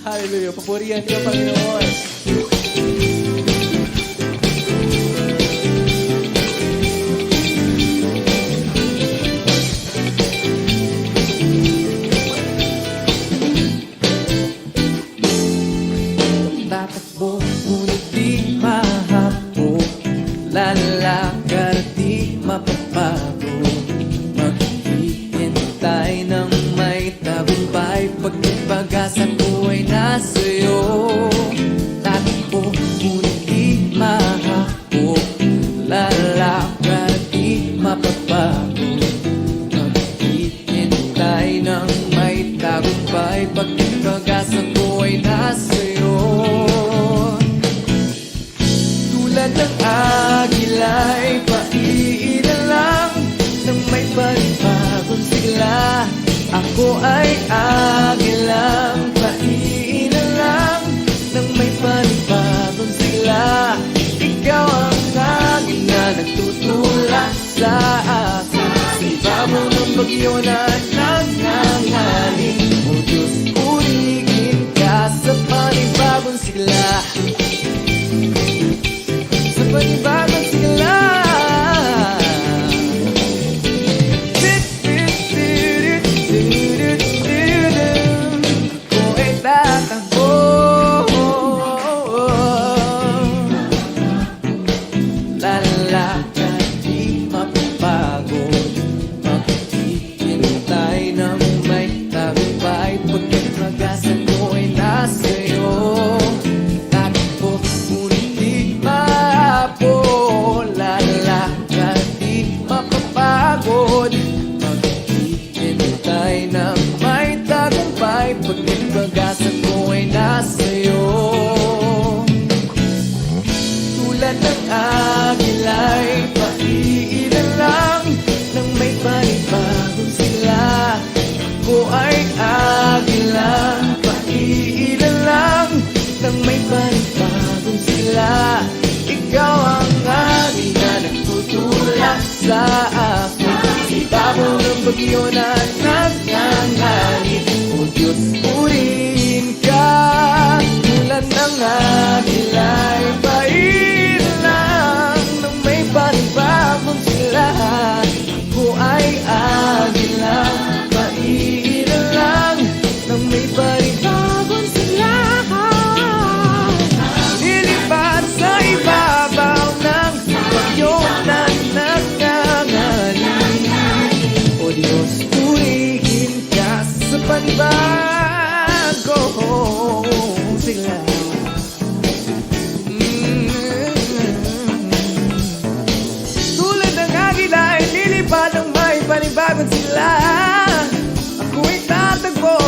Hallelujah. Papurihan ka, Panginoon. Tatakbo, ngunit di mahabog. Lalakad, di mapapago. Maghihintay ng may tagumpay. Pag ang pag-asa ko ay nasa'yo. Tatakbo, ngunit di mahabog. Lalakad, di mapapago. Maghihintay ng may tagumpay. Pag ang pag-asa ko ay nasa'yo. Tulad ng agila'y paiilan lang nang may panibagong sigla. Ako ay agilang paiilan lang nang may panibagong sigla. Ikaw ang hangin na nagtutulak sa akin. Sa ibabaw ng bagyo na nangangaling. O Diyos, purihin ka sa panibagong sigla. Sa panibagong sigla. Ako ay tatakbo. Lalakad, di mapapagod. Maghihintay ng may tagumpay. Pagkat mag-asa ko ay nasa'yo. Tatakbo, ngunit di mahabol. Lalakad, di mapapagod. Maghihintay ng may tagumpay. Pagkat mag-asa ko ay nasa'yo. Tulad ng agila'y paiilan lang nang may panibagong sigla. Ako ay agilang paiilan lang nang may panibagong sigla. Ikaw ang hangin na nagtutulak sa akin. Sa ibabaw ng bagyo na nangangalit. O Diyos, purihin ka. Tulad ng agila'y paiilan lang nang may panibagong sigla. Ako ay agilang paiilan lang nang may panibagong sigla. Lilipad sa ibabaw ng bagyo na nangangalit. O Diyos, purihin ka sa panibagong sigla. Tulad ng agila ay lilipad ng may panibagong sigla. Ako ay tatakbo.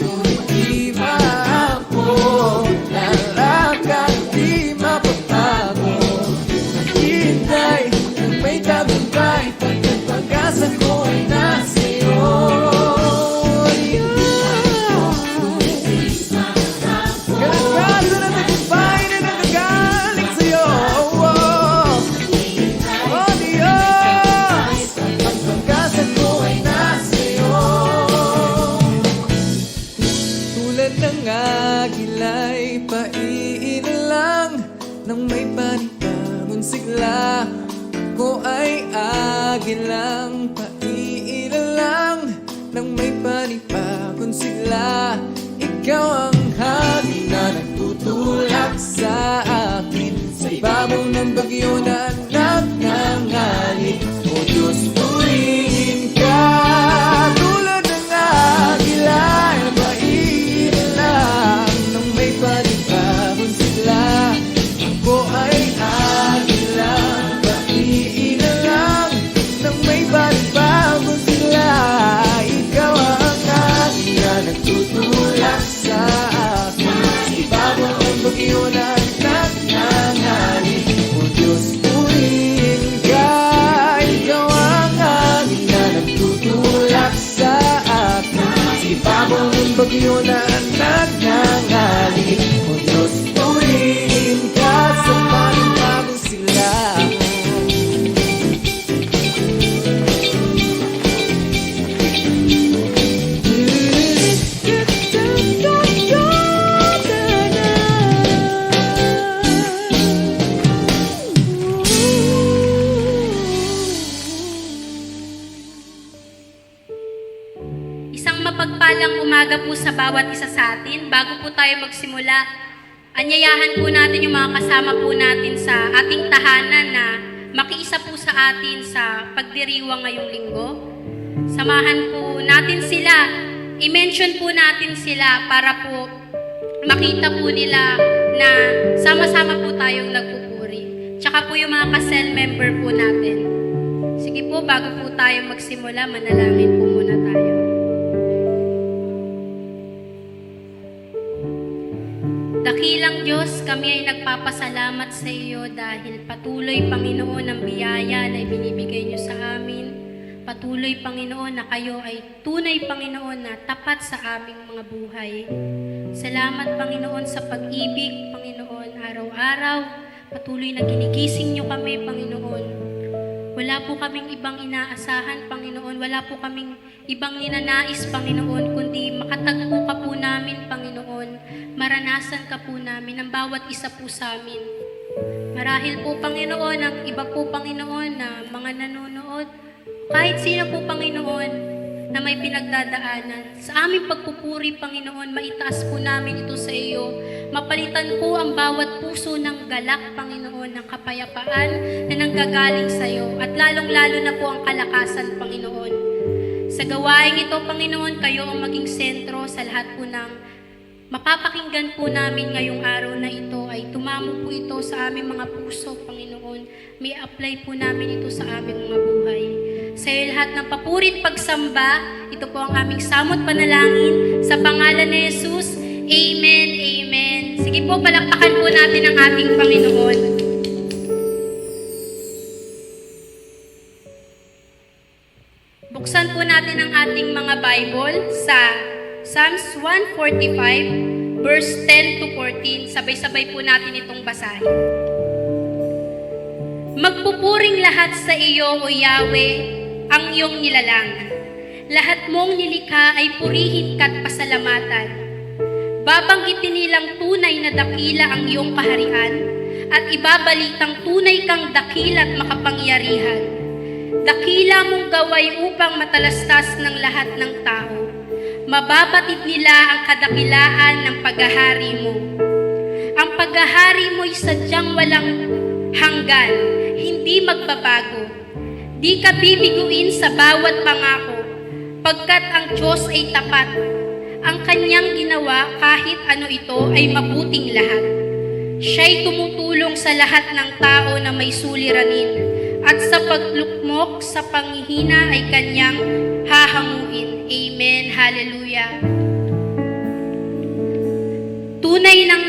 Ngunit di mahabol. Lalakad, di mapapagod. Maghihintay ng may tagumpay. Pagkat pag-asa ko ay nasa'yo. Kalagkasa na tagumpay na nagagaling sa'yo. Oh Diyos, ang pag-asa ko ay nasa'yo. Tulad ng agila'y paiilan lang nang may panibagong sigla. Ako ay agilang paiilan lang nang may panibagong sigla. Ikaw ang hangin na nagtutulak sa akin. Sa ibabaw ng bagyo na nangangalit. O Diyos, purihin ka. Tulad ng agila'y paiilan lang nang may panibagong sigla. Ako ay agilang paiilan lang nang may panibagong sigla. Ikaw ang hangin na nagtutulak sa akin. Sa ibabaw ng bagyo na nangangalit. O Diyos, purihin ka. Ikaw ang hangin na nagtutulak sa akin. Sa ibabaw ng bagyo na nangangalit. O Diyos, purihin ka sa panibagong sigla. mapagpalang umaga po sa bawat isa sa atin. Bago po tayo magsimula, anyayahan po natin yung mga kasama po natin sa ating tahanan na makiisa po sa atin sa pagdiriwang ngayong linggo. Samahan po natin sila, i-mention po natin sila para po makita po nila na sama-sama po tayong nagpupuri. Tsaka po yung mga ka-cell member po natin. Sige po, bago po tayo magsimula, manalangin po muna tayo. Dakilang Diyos, kami ay nagpapasalamat sa iyo dahil patuloy, Panginoon, ang biyaya na ibinibigay niyo sa amin. Patuloy, Panginoon, na kayo ay tunay, Panginoon, na tapat sa aming mga buhay. Salamat, Panginoon, sa pag-ibig, Panginoon, araw-araw. Patuloy na ginigising niyo kami, Panginoon. Wala po kaming ibang inaasahan, Panginoon. Wala po kaming ibang ninanais, Panginoon, kundi makatagpo ka po namin, Panginoon. Maranasan ka po namin ang bawat isa po sa amin. Marahil po, Panginoon, ang iba po, Panginoon, na mga nanonood, kahit sino po, Panginoon, na may pinagdadaanan. Sa aming pagpupuri, Panginoon, maitaas po namin ito sa iyo. Mapalitan po ang bawat puso ng galak, Panginoon, ng kapayapaan na nanggagaling sa iyo. At lalong-lalo na po ang kalakasan, Panginoon. Sa gawaing ito, Panginoon, kayo ang maging sentro sa lahat po ng mapapakinggan po namin ngayong araw na ito ay tumamo po ito sa aming mga puso, Panginoon. May apply po namin ito sa aming mga buhay. Sa iyo lahat ng papurit pagsamba, ito po ang aming samot panalangin sa pangalan ni Jesus. Amen, amen. Sige po, palakpakan po natin ang ating Panginoon. Buksan po natin ang ating mga Bible sa Psalms 145, verse 10 to 14. Sabay-sabay po natin itong basahin. Magpupuring lahat sa iyo, O Yahweh, ang iyong nilalang. Lahat mong nilikha ay purihin ka't pasalamatan. Babanggitin nilang tunay na dakila ang iyong kaharian at ibabalitang tunay kang dakila at makapangyarihan. Dakila mong gaway upang matalastas ng lahat ng tao. Mababatid nila ang kadakilaan ng paghahari mo. Ang paghahari mo'y sadyang walang hanggan, hindi magbabago. Di ka bibiguin sa bawat pangako, pagkat ang Diyos ay tapat. Ang kanyang ginawa kahit ano ito ay mabuting lahat. Siya'y tumutulong sa lahat ng tao na may suliranin, at sa paglukmok sa panghihina ay kanyang hahanguin. Amen. Hallelujah. Tunay ng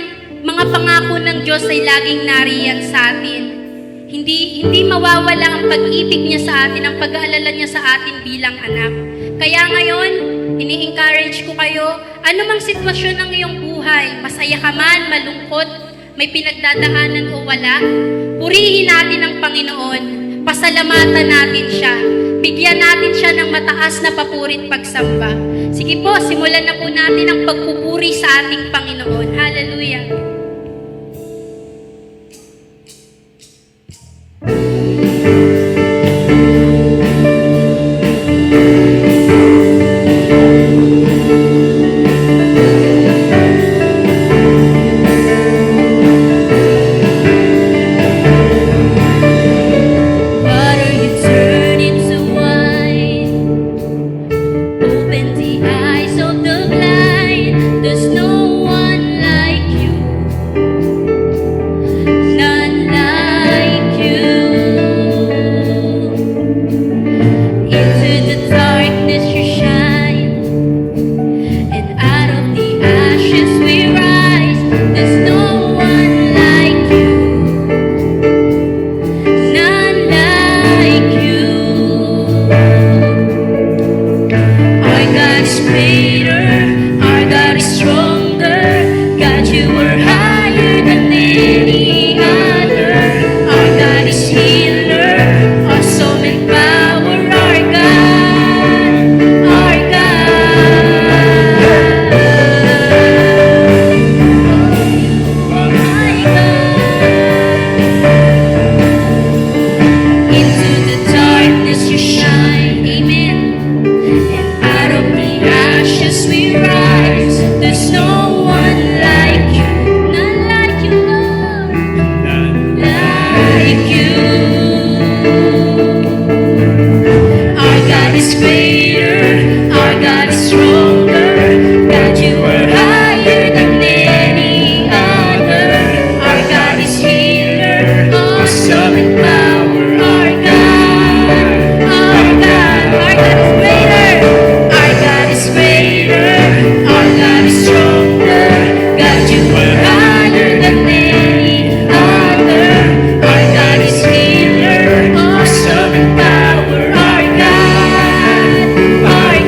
mga pangako ng Diyos ay laging nariyan sa atin. Hindi mawawala ang pag-ibig niya sa atin, ang pag-aalala niya sa atin bilang anak. Kaya ngayon, ini-encourage ko kayo, anumang sitwasyon ng iyong buhay, masaya ka man, malungkot, may pinagdadaanan o wala, purihin natin ang Panginoon, pasalamatan natin siya, bigyan natin siya ng mataas na papurit pagsamba. Sige po, simulan na po natin ang pagpupuri sa ating Panginoon. Hallelujah. we rise, there's no one like you, none like you, Lord, like you. Our God is greater, our God is stronger. God, you are higher than any other. Our God is healer, awesome in power. Our God, our God, our God is greater. Our God is greater, our God is stronger. God, you are higher than any other. Our God is healer, awesome in power. Our God, our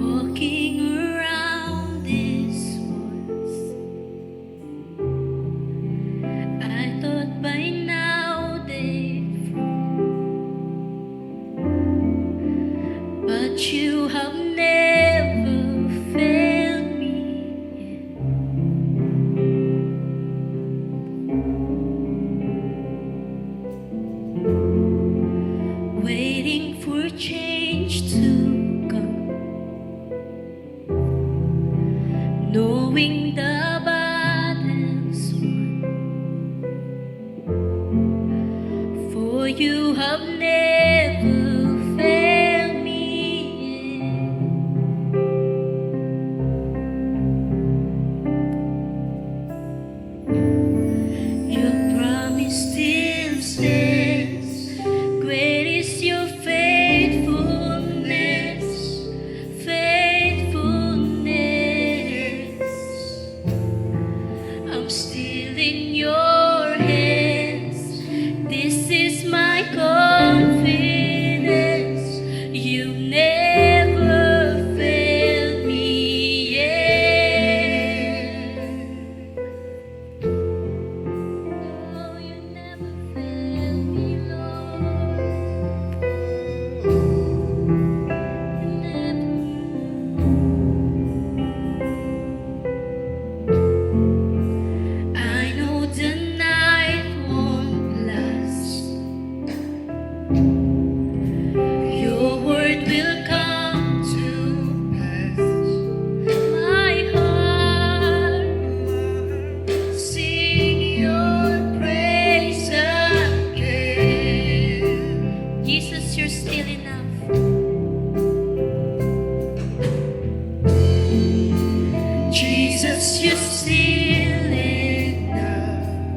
Walking around this woods, I thought by now they'd fall, but you have never failed me yet. Waiting for change to come, knowing the battle's won, for you have never failed me yet. Your promise still stands, great is your faithfulness, I'm still in your hands. This is my confidence. You never failed me yet. No, you never failed me, Lord. Never. I know the night won't last. Your word will come to pass. My heart sing your praise again. Jesus, you're still enough. Jesus, you're still enough.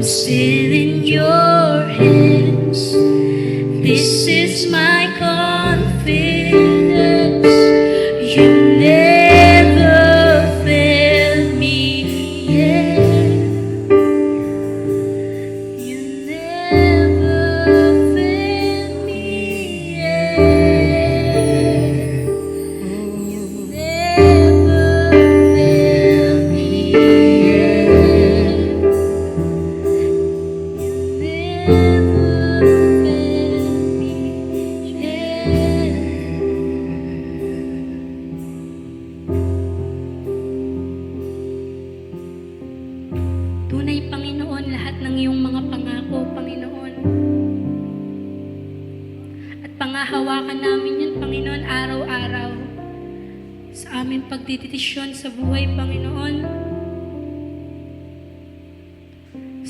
still in your hands. This is my confidence. You never failed me yet. You never failed me yet. You never failed me yet. You never failed me yet. Tunay, Panginoon, lahat ng iyong mga pangako, Panginoon. At pangahawakan namin yun, Panginoon, araw-araw. Sa aming pagdidesisyon sa buhay, Panginoon.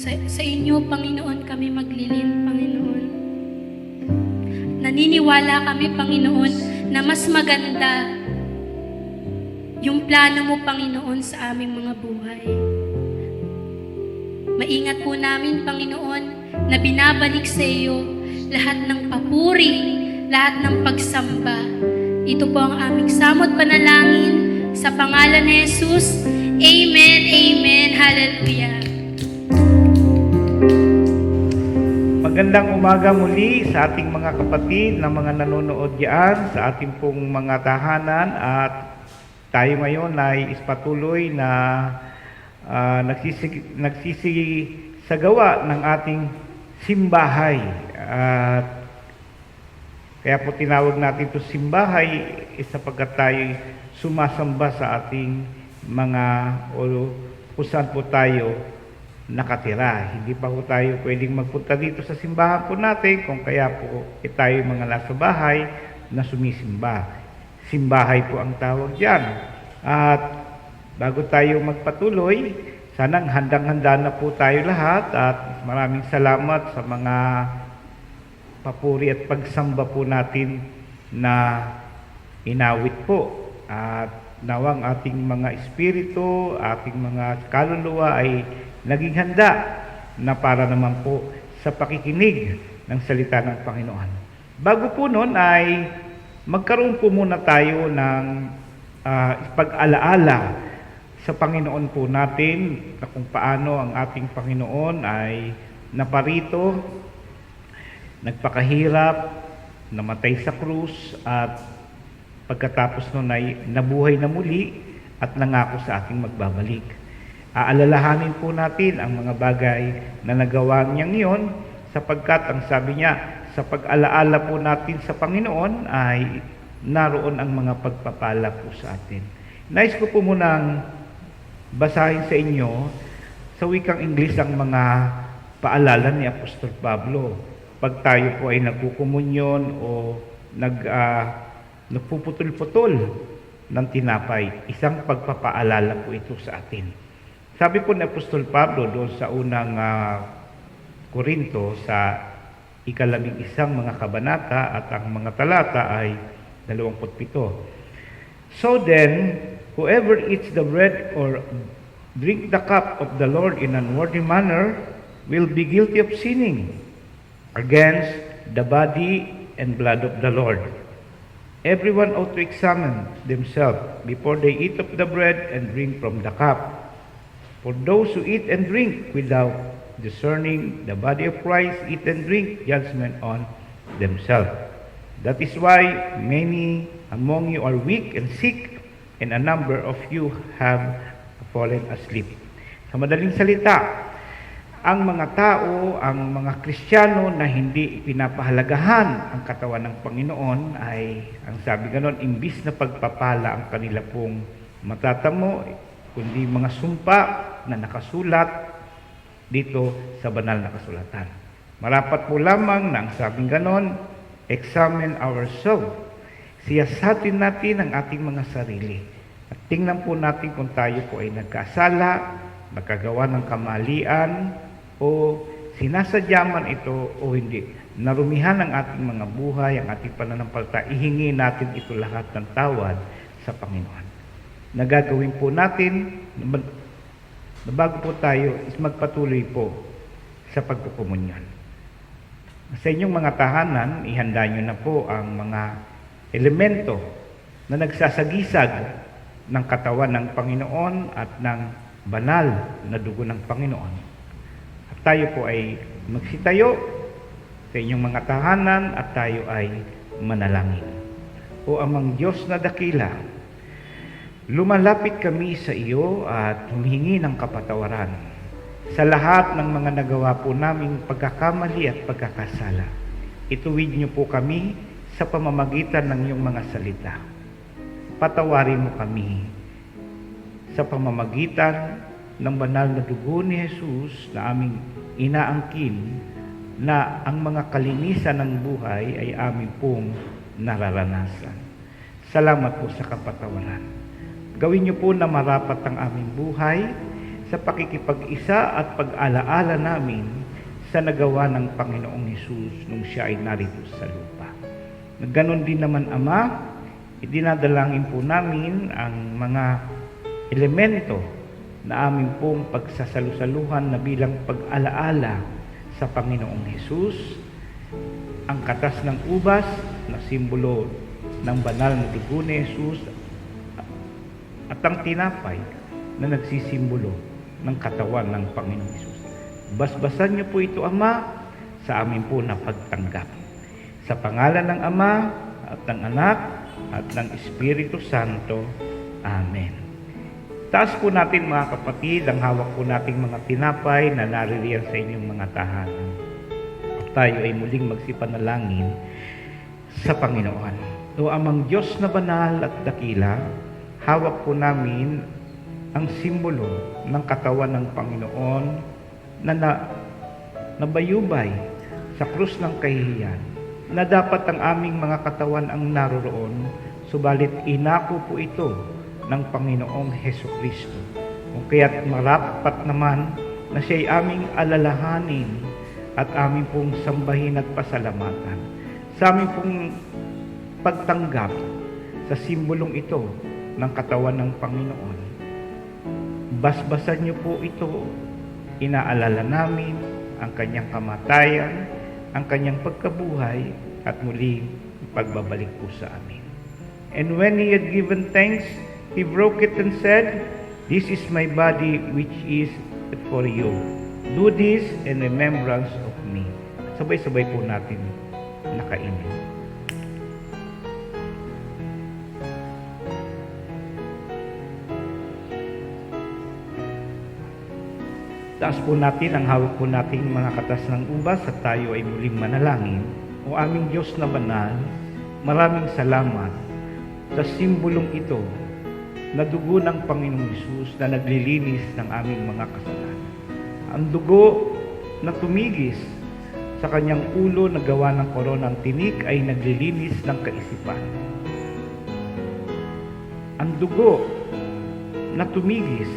Sa inyo, Panginoon, kami maglilin, Panginoon. Naniniwala kami, Panginoon, na mas maganda yung plano mo, Panginoon, sa aming mga buhay. Maingat po namin, Panginoon, na binabalik sa iyo lahat ng papuri, lahat ng pagsamba. Ito po ang aming samot panalangin sa pangalan ni Jesus. Amen, amen, hallelujah. Magandang umaga muli sa ating mga kapatid na mga nanonood diyan sa ating pong mga tahanan, at tayo ngayon ay ispatuloy na nagsisagawa ng ating simbahay. At kaya po tinawag natin ito simbahay sapagkat tayo sumasamba sa ating mga o kung saan po tayo nakatira. Hindi pa po tayo pwedeng magpunta dito sa simbahan po natin, kung kaya po tayo mga nasa bahay na sumisimba. Simbahay po ang tawag diyan. At bago tayo magpatuloy, sanang handang-handa na po tayo lahat, at maraming salamat sa mga papuri at pagsamba po natin na inawit po. At nawang ating mga espiritu, ating mga kaluluwa ay naging handa na para naman po sa pakikinig ng salita ng Panginoon. Bago po noon ay magkaroon po muna tayo ng pag-alaala sa Panginoon po natin, na kung paano ang ating Panginoon ay naparito, nagpakahirap, namatay sa krus, at pagkatapos nun ay nabuhay na muli at nangako sa ating magbabalik. Aalalahanin po natin ang mga bagay na nagawa niyang iyon, sapagkat ang sabi niya, sa pag-alaala po natin sa Panginoon ay naroon ang mga pagpapala po sa atin. Nais ko po munang basahin sa inyo sa wikang Ingles ang mga paalala ni Apostol Pablo. Pag tayo po ay nagkukumunyon o nagpuputol-putol ng tinapay, isang pagpapaalala po ito sa atin. Sabi po ni Apostol Pablo doon sa unang Korinto sa 11 mga kabanata, at ang mga talata ay 27. So then, whoever eats the bread or drink the cup of the Lord in an unworthy manner will be guilty of sinning against the body and blood of the Lord. Everyone ought to examine themselves before they eat of the bread and drink from the cup. For those who eat and drink without discerning the body of Christ eat and drink judgment on themselves. That is why many among you are weak and sick, and a number of you have fallen asleep. Sa madaling salita, ang mga tao, ang mga Kristiyano na hindi pinapahalagahan ang katawan ng Panginoon ay, ang sabi ganon, imbis na pagpapala ang kanila pong matatamo, kundi mga sumpa na nakasulat dito sa banal na kasulatan. Marapat po lamang na ang sabing ganon, examine ourselves. Siyasatin natin ang ating mga sarili. At tingnan po natin kung tayo po ay nagkasala, nagkagawa ng kamalian, o sinasadya man ito o hindi. Narumihan ang ating mga buhay, ang ating pananampalataya, ihingi natin ito lahat ng tawad sa Panginoon. Nagagawin po natin, na bago po tayo is magpatuloy po sa pagkukumunyon. Sa inyong mga tahanan, ihanda nyo na po ang mga elemento na nagsasagisag ng katawan ng Panginoon at ng banal na dugo ng Panginoon. At tayo po ay magsitayo sa inyong mga tahanan at tayo ay manalangin. O amang Diyos na dakila, lumalapit kami sa iyo at humihingi ng kapatawaran sa lahat ng mga nagawa po naming pagkakamali at pagkakasala. Ituwid niyo po kami sa pamamagitan ng iyong mga salita. Patawarin mo kami sa pamamagitan ng banal na dugo ni Jesus na aming inaangkin na ang mga kalinisan ng buhay ay amin pong nararanasan. Salamat po sa kapatawaran. Gawin niyo po na marapat ang aming buhay sa pakikipag-isa at pag-alaala namin sa nagawa ng Panginoong Hesus nung siya ay narito sa lupa. Ganon din naman, Ama, idinadalangin po namin ang mga elemento na aming pong pagsasalusaluhan na bilang pag-alaala sa Panginoong Hesus, ang katas ng ubas na simbolo ng banal na dugo ni Hesus at ang tinapay na nagsisimbolo ng katawan ng Panginoong Hesus. Basbasan niyo po ito, Ama, sa amin po na pagtanggap. Sa pangalan ng Ama at ng Anak at ng Espiritu Santo. Amen. Taas po natin, mga kapatid, ang hawak po nating mga tinapay na naririyan sa inyong mga tahanan. Tayo ay muling magsipanalangin sa Panginoon. O amang Diyos na banal at dakila, hawak po namin ang simbolo ng katawan ng Panginoon na nabayubay sa krus ng kahihiyan, na dapat ang aming mga katawan ang naroroon, subalit inako po ito ng Panginoong Hesukristo. Kung kaya't marapat naman na siya'y aming alalahanin at aming pong sambahin at pasalamatan sa aming pong pagtanggap sa simbolong ito ng katawan ng Panginoon. Basbasan niyo po ito, inaalala namin ang kanyang kamatayan, ang kanyang pagkabuhay, at muling pagbabalik po sa amin. And when he had given thanks, he broke it and said, "This is my body which is for you. Do this in remembrance of me." Sabay-sabay po natin nakainin. Taas po natin ang hawak po nating mga katas ng ubas at tayo ay muling manalangin. O aming Diyos na banal, maraming salamat sa simbolong ito na dugo ng Panginoong Hesus na naglilinis ng aming mga kasalanan. Ang dugo na tumigis sa kanyang ulo na gawa ng koronang tinik ay naglilinis ng kaisipan. Ang dugo na tumigis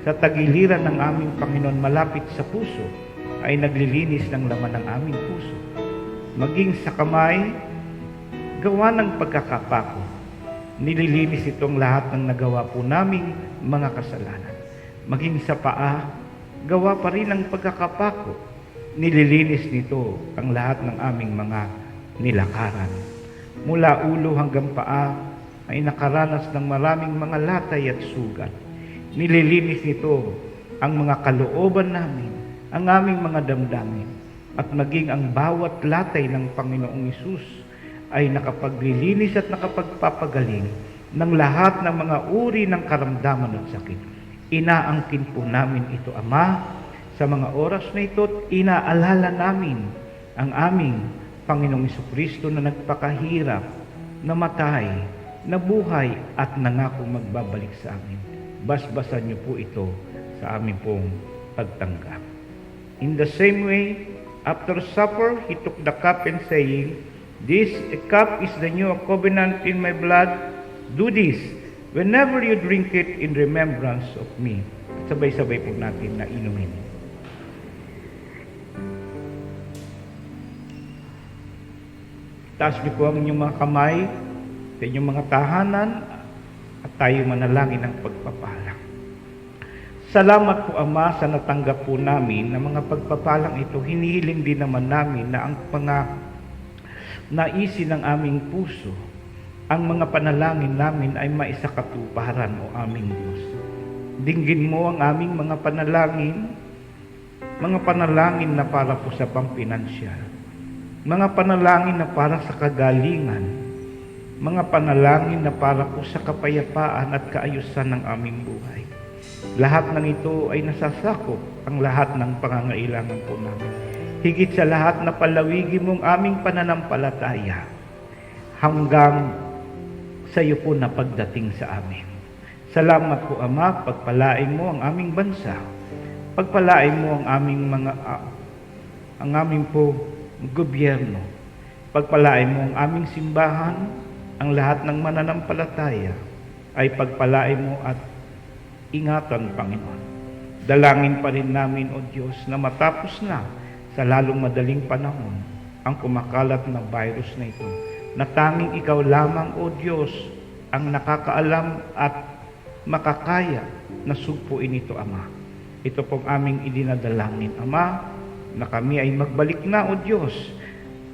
sa tagiliran ng aming Panginoon malapit sa puso ay naglilinis ng laman ng aming puso. Maging sa kamay, gawa ng pagkakapako, nililinis itong lahat ng nagawa po naming mga kasalanan. Maging sa paa, gawa pa rin ng pagkakapako, nililinis nito ang lahat ng aming mga nilakaran. Mula ulo hanggang paa ay nakaranas ng maraming mga latay at sugat. Nililinis nito ang mga kalooban namin, ang aming mga damdamin, at maging ang bawat latay ng Panginoong Hesus ay nakapaglilinis at nakapagpapagaling ng lahat ng mga uri ng karamdaman at sakit. Inaangkin po namin ito, Ama, sa mga oras na ito at inaalala namin ang aming Panginoong Hesukristo na nagpakahirap, namatay, nabuhay at nangako magbabalik sa amin. Basbasan niyo po ito sa aming pong pagtanggap. In the same way, after supper, he took the cup and saying, "This cup is the new covenant in my blood. Do this whenever you drink it in remembrance of me." Sabay-sabay po natin na inumin. Taas niyo po ang inyong mga kamay sa inyong mga tahanan at tayo manalangin ng pagpapala. Salamat po, Ama, sa natanggap po namin na mga pagpapalang ito. Hinihiling din naman namin na ang mga naisin ng aming puso, ang mga panalangin namin ay maisakatuparan, o aming Diyos. Dinggin mo ang aming mga panalangin na para po sa pampinansyal, mga panalangin na para sa kagalingan, mga panalangin na para po sa kapayapaan at kaayusan ng aming buhay. Lahat ng ito ay nasasakop ang lahat ng pangangailangan po namin. Higit sa lahat na palawigin mong aming pananampalataya hanggang sa iyo po na pagdating sa amin. Salamat po, Ama, pagpalain mo ang aming bansa. Pagpalain mo ang aming po gobyerno. Pagpalain mo ang aming simbahan, ang lahat ng mananampalataya ay pagpalain mo at ingatan, Panginoon. Dalangin pa rin namin, O Diyos, na matapos na sa lalong madaling panahon ang kumakalat na virus na ito, na tanging ikaw lamang, O Diyos, ang nakakaalam at makakaya na sugpuin ito, Ama. Ito pong aming idinadalangin, Ama, na kami ay magbalik na, O Diyos,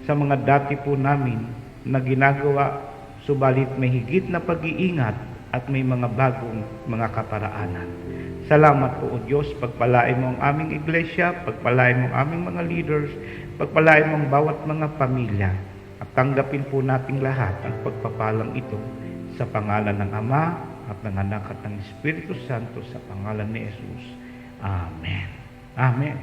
sa mga dati po namin na ginagawa, subalit may higit na pag-iingat at may mga bagong mga kaparaanan. Salamat po, O Diyos, pagpalain mo ang aming iglesia, pagpalain mo ang aming mga leaders, pagpalain mo ang bawat mga pamilya, at tanggapin po nating lahat ang pagpapalang ito sa pangalan ng Ama at ng Anak at ng Espiritu Santo, sa pangalan ni Jesus. Amen. Amen.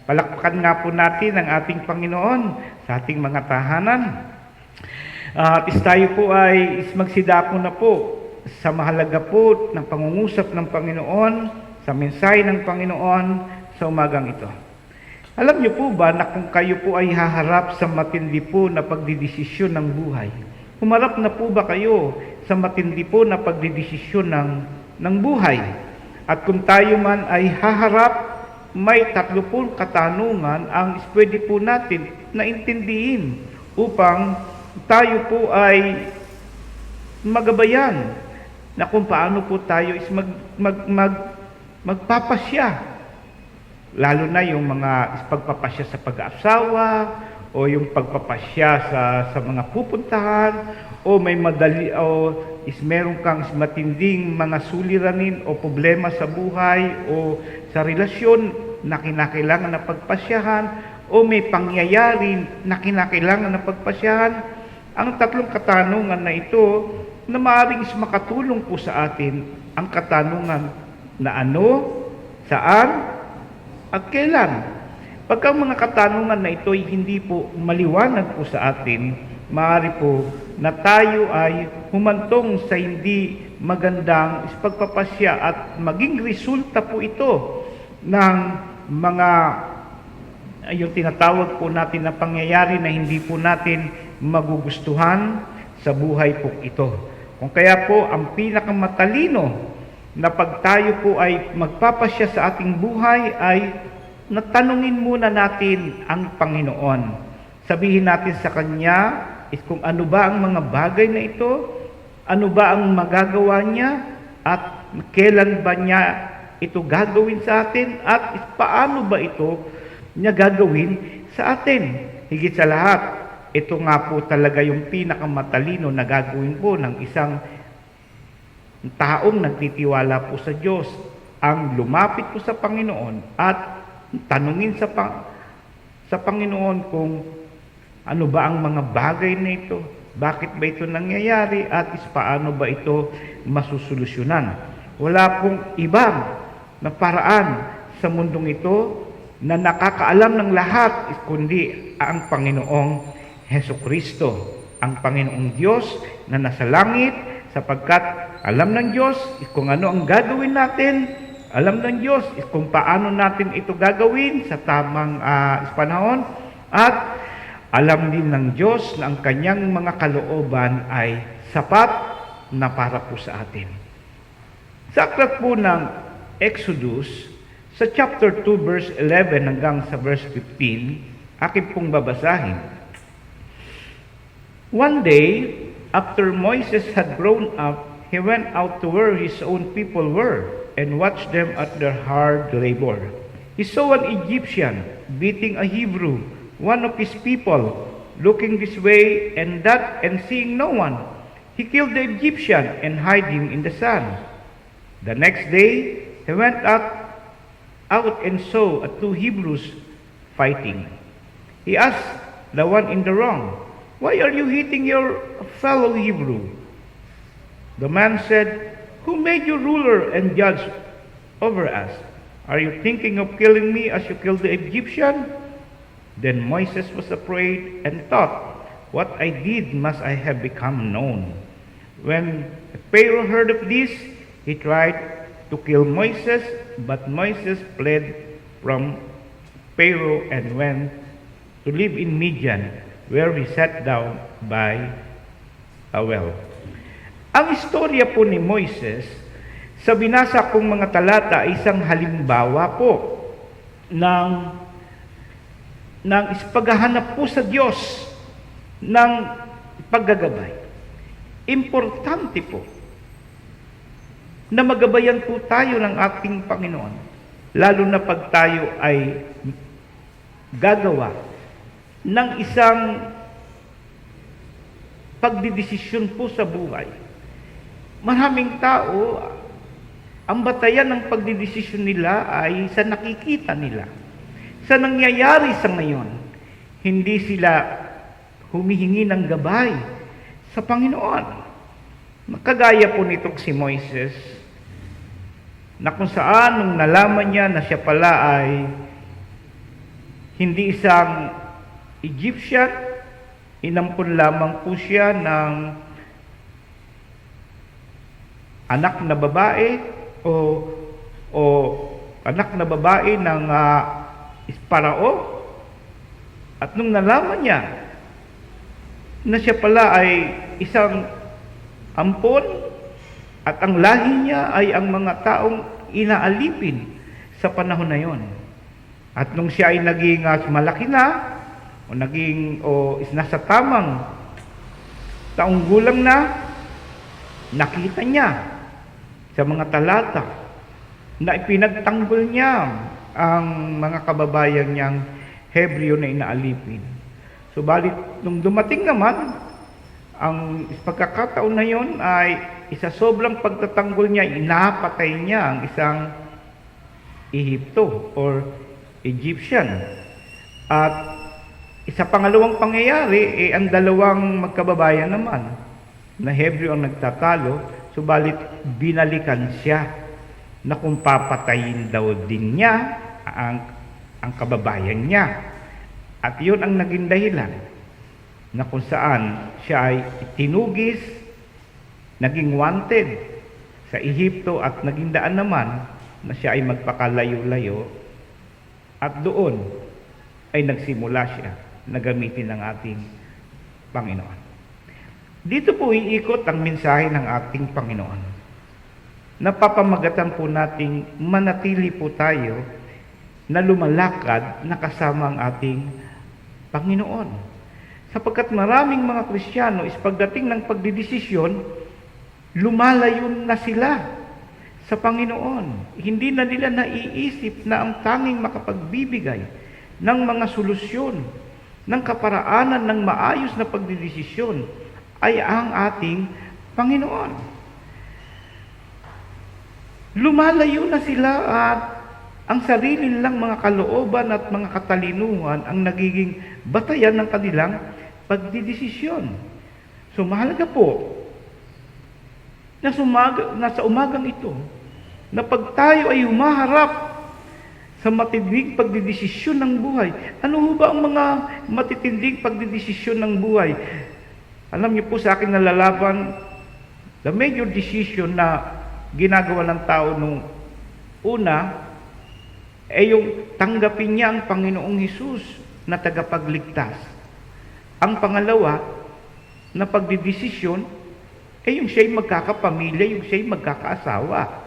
Palakpakan nga po natin ang ating Panginoon sa ating mga tahanan. At tayo po ay magsidako na po sa mahalaga po ng pangungusap ng Panginoon, sa mensahe ng Panginoon sa umagang ito. Alam niyo po ba na kung kayo po ay haharap sa matindi po na pagdidesisyon ng buhay, humarap na po ba kayo sa matindi po na pagdidesisyon ng buhay? At kung tayo man ay haharap, may 30 katanungan ang pwede po natin na intindihin upang tayo po ay magabayan na kung paano po tayo is magpapasya. Lalo na yung mga pagpapasya sa pag-aasawa, o yung pagpapasya sa mga pupuntahan, o may madali, o meron kang matinding mga suliranin o problema sa buhay o sa relasyon na kinakailangan na pagpasyahan, o may pangyayari na kinakailangan na pagpasyahan. Ang 3 katanungan na ito na maaaring makatulong po sa atin, ang katanungan na ano, saan, at kailan. Pagka mga katanungan na ito ay hindi po maliwanag po sa atin, maaari po na tayo ay humantong sa hindi magandang pagpapasya at maging resulta po ito ng mga yung tinatawag po natin na pangyayari na hindi po natin magugustuhan sa buhay po ito. Kung kaya po ang pinakamatalino na pag tayo po ay magpapasya sa ating buhay ay natanungin muna natin ang Panginoon. Sabihin natin sa Kanya kung ano ba ang mga bagay na ito, ano ba ang magagawa niya, at kailan ba niya ito gagawin sa atin, at paano ba ito niya gagawin sa atin. Higit sa lahat, ito nga po talaga yung pinakamatalino na gagawin po ng isang taong nagtitiwala po sa Diyos, ang lumapit po sa Panginoon at tanungin sa Panginoon kung ano ba ang mga bagay na ito, bakit ba ito nangyayari, at paano ba ito masusolusyonan. Wala pong ibang na paraan sa mundong ito na nakakaalam ng lahat kundi ang Panginoong Hesukristo, ang Panginoong Diyos na nasa langit, sapagkat alam ng Diyos kung ano ang gagawin natin, alam ng Diyos kung paano natin ito gagawin sa tamang panahon, at alam din ng Diyos na ang kanyang mga kalooban ay sapat na para po sa atin. Sa aklat po ng Exodus, sa chapter 2, verse 11 hanggang sa verse 15, akin pong babasahin. One day, after Moses had grown up, he went out to where his own people were. and watched them at their hard labor. He saw an Egyptian beating a Hebrew, one of his people, looking this way and that and seeing no one. He killed the Egyptian and hid him in the sand. The next day, he went out and saw two Hebrews fighting. He asked the one in the wrong, "Why are you hitting your fellow Hebrew?" The man said, "Who made you ruler and judge over us? Are you thinking of killing me as you killed the Egyptian?" Then Moses was afraid and thought, "What I did must I have become known." When Pharaoh heard of this, he tried to kill Moses, but Moses fled from Pharaoh and went to live in Midian, where he sat down by a well. Ang istorya po ni Moises, sa binasa kong mga talata, ay isang halimbawa po ng paghahanap po sa Diyos ng paggagabay. Importante po na magabayan po tayo ng ating Panginoon, lalo na pag tayo ay gagawa ng isang pagdidesisyon po sa buhay. Maraming tao, ang batayan ng pagdidesisyon nila ay sa nakikita nila, sa nangyayari sa ngayon. Hindi sila humihingi ng gabay sa Panginoon. Kagaya po nitong si Moises, na kung saan nung nalaman niya na siya pala ay hindi isang Egyptian, inampun lamang po siya ng anak na babae o anak na babae ng Parao. At nung nalaman niya na siya pala ay isang ampon at ang lahi niya ay ang mga taong inaalipin sa panahon na yon. At nung siya ay naging malaki na o nasa tamang taong gulang na, nakita niya sa mga talata na ipinagtanggol niya ang mga kababayan niyang Hebreo na inaalipin. Subalit nung dumating naman ang pagkakataon na yon ay isa sobrang pagtatanggol niya, inapatay niya ang isang Ehipto or Egyptian. At isa pangalawang pangyayari, ang dalawang magkababayan naman na Hebreo ang nagtatalo, subalit binalikan siya na kung papatayin daw din niya ang kababayan niya. At yun ang naging dahilan na kung saan siya ay tinugis, naging wanted sa Ehipto at naging daan naman na siya ay magpakalayo-layo at doon ay nagsimula siya na gamitin ng ating Panginoon. Dito po iikot ang mensahe ng ating Panginoon. Napapamagatan po nating manatili po tayo na lumalakad na kasama ang ating Panginoon. Sapagkat maraming mga Kristiyano is pagdating ng pagdidesisyon, lumalayo na sila sa Panginoon. Hindi na nila naiisip na ang tanging makapagbibigay ng mga solusyon, ng kaparaanan ng maayos na pagdidesisyon ay ang ating Panginoon. Lumalayo na sila at ang sarili nilang mga kalooban at mga katalinuhan ang nagiging batayan ng kanilang pagdidesisyon. So mahalaga po na sa umagang ito, na pag tayo ay humaharap sa matinding pagdidesisyon ng buhay. Ano ho ba ang mga matitinding pagdidesisyon ng buhay? Alam niyo po sa akin nalalaban, the major decision na ginagawa ng tao nung una, ay yung tanggapin niya ang Panginoong Hesus na tagapagligtas. Ang pangalawa na pagdidesisyon ay yung siya'y magkakapamilya, yung siya'y magkakaasawa.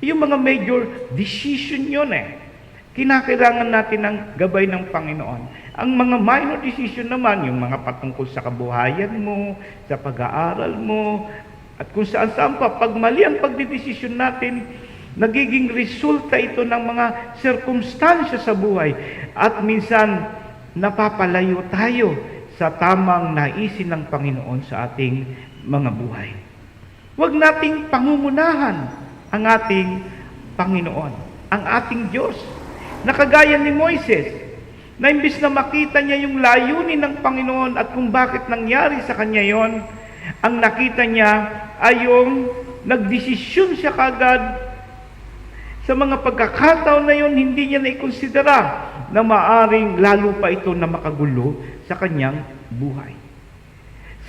Yung mga major decision yun Kinakailangan natin ng gabay ng Panginoon. Ang mga minor decision naman, yung mga patungkol sa kabuhayan mo, sa pag-aaral mo, at kung saan-saan pa, pag mali ang pagdidesisyon natin, Nagiging resulta ito ng mga sirkumstansya sa buhay at minsan napapalayo tayo sa tamang naisin ng Panginoon sa ating mga buhay. Huwag nating pangungunahan ang ating Panginoon, ang ating Diyos. Nakagaya ni Moises, na imbis na makita niya yung layunin ng Panginoon at kung bakit nangyari sa kanya yon, ang nakita niya ay yung nagdesisyon siya kagad. Sa mga pagkakataon na yon, hindi niya naikonsidera na maaring lalo pa ito na makagulo sa kanyang buhay.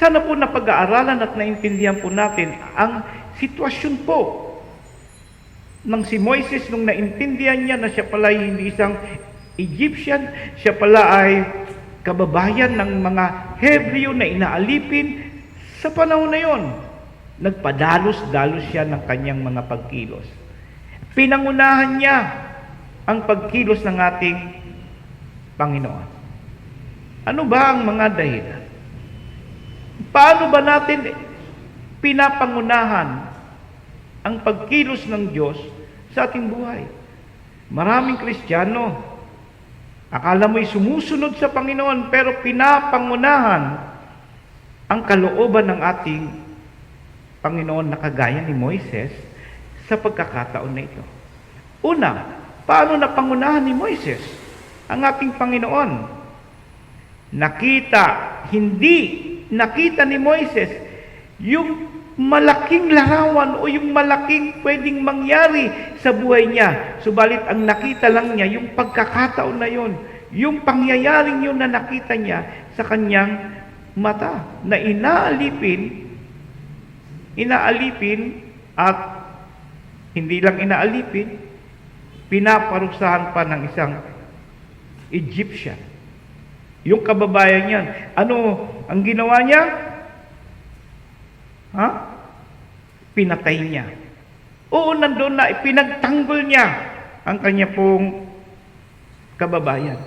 Sana po napag-aaralan at naintindihan po natin ang sitwasyon po ng si Moises nung naintindihan niya na siya pala ay hindi isang Egyptian, siya pala ay kababayan ng mga Hebreo na inaalipin. Sa panahon na yon, nagpadalos-dalos siya ng kanyang mga pagkilos. Pinangunahan niya ang pagkilos ng ating Panginoon. Ano ba ang mga dahilan? Paano ba natin pinapangunahan ang pagkilos ng Diyos sa ating buhay? Maraming Kristiyano, akala mo'y sumusunod sa Panginoon, pero pinapangunahan ang kalooban ng ating Panginoon na kagaya ni Moises sa pagkakataon na ito. Una, paano napangunahan ni Moises ang ating Panginoon? Hindi nakita ni Moises yung malaking larawan o yung malaking pwedeng mangyari sa buhay niya. Subalit ang nakita lang niya yung pagkakataon na yun, yung pangyayaring yun na nakita niya sa kanyang mata, na inaalipin at hindi lang inaalipin, pinaparusahan pa ng isang Egyptian. Yung kababayan niyan, ano ang ginawa niya? Pinatay niya. Oo, nandun na, pinagtanggol niya ang kanya pong kababayan.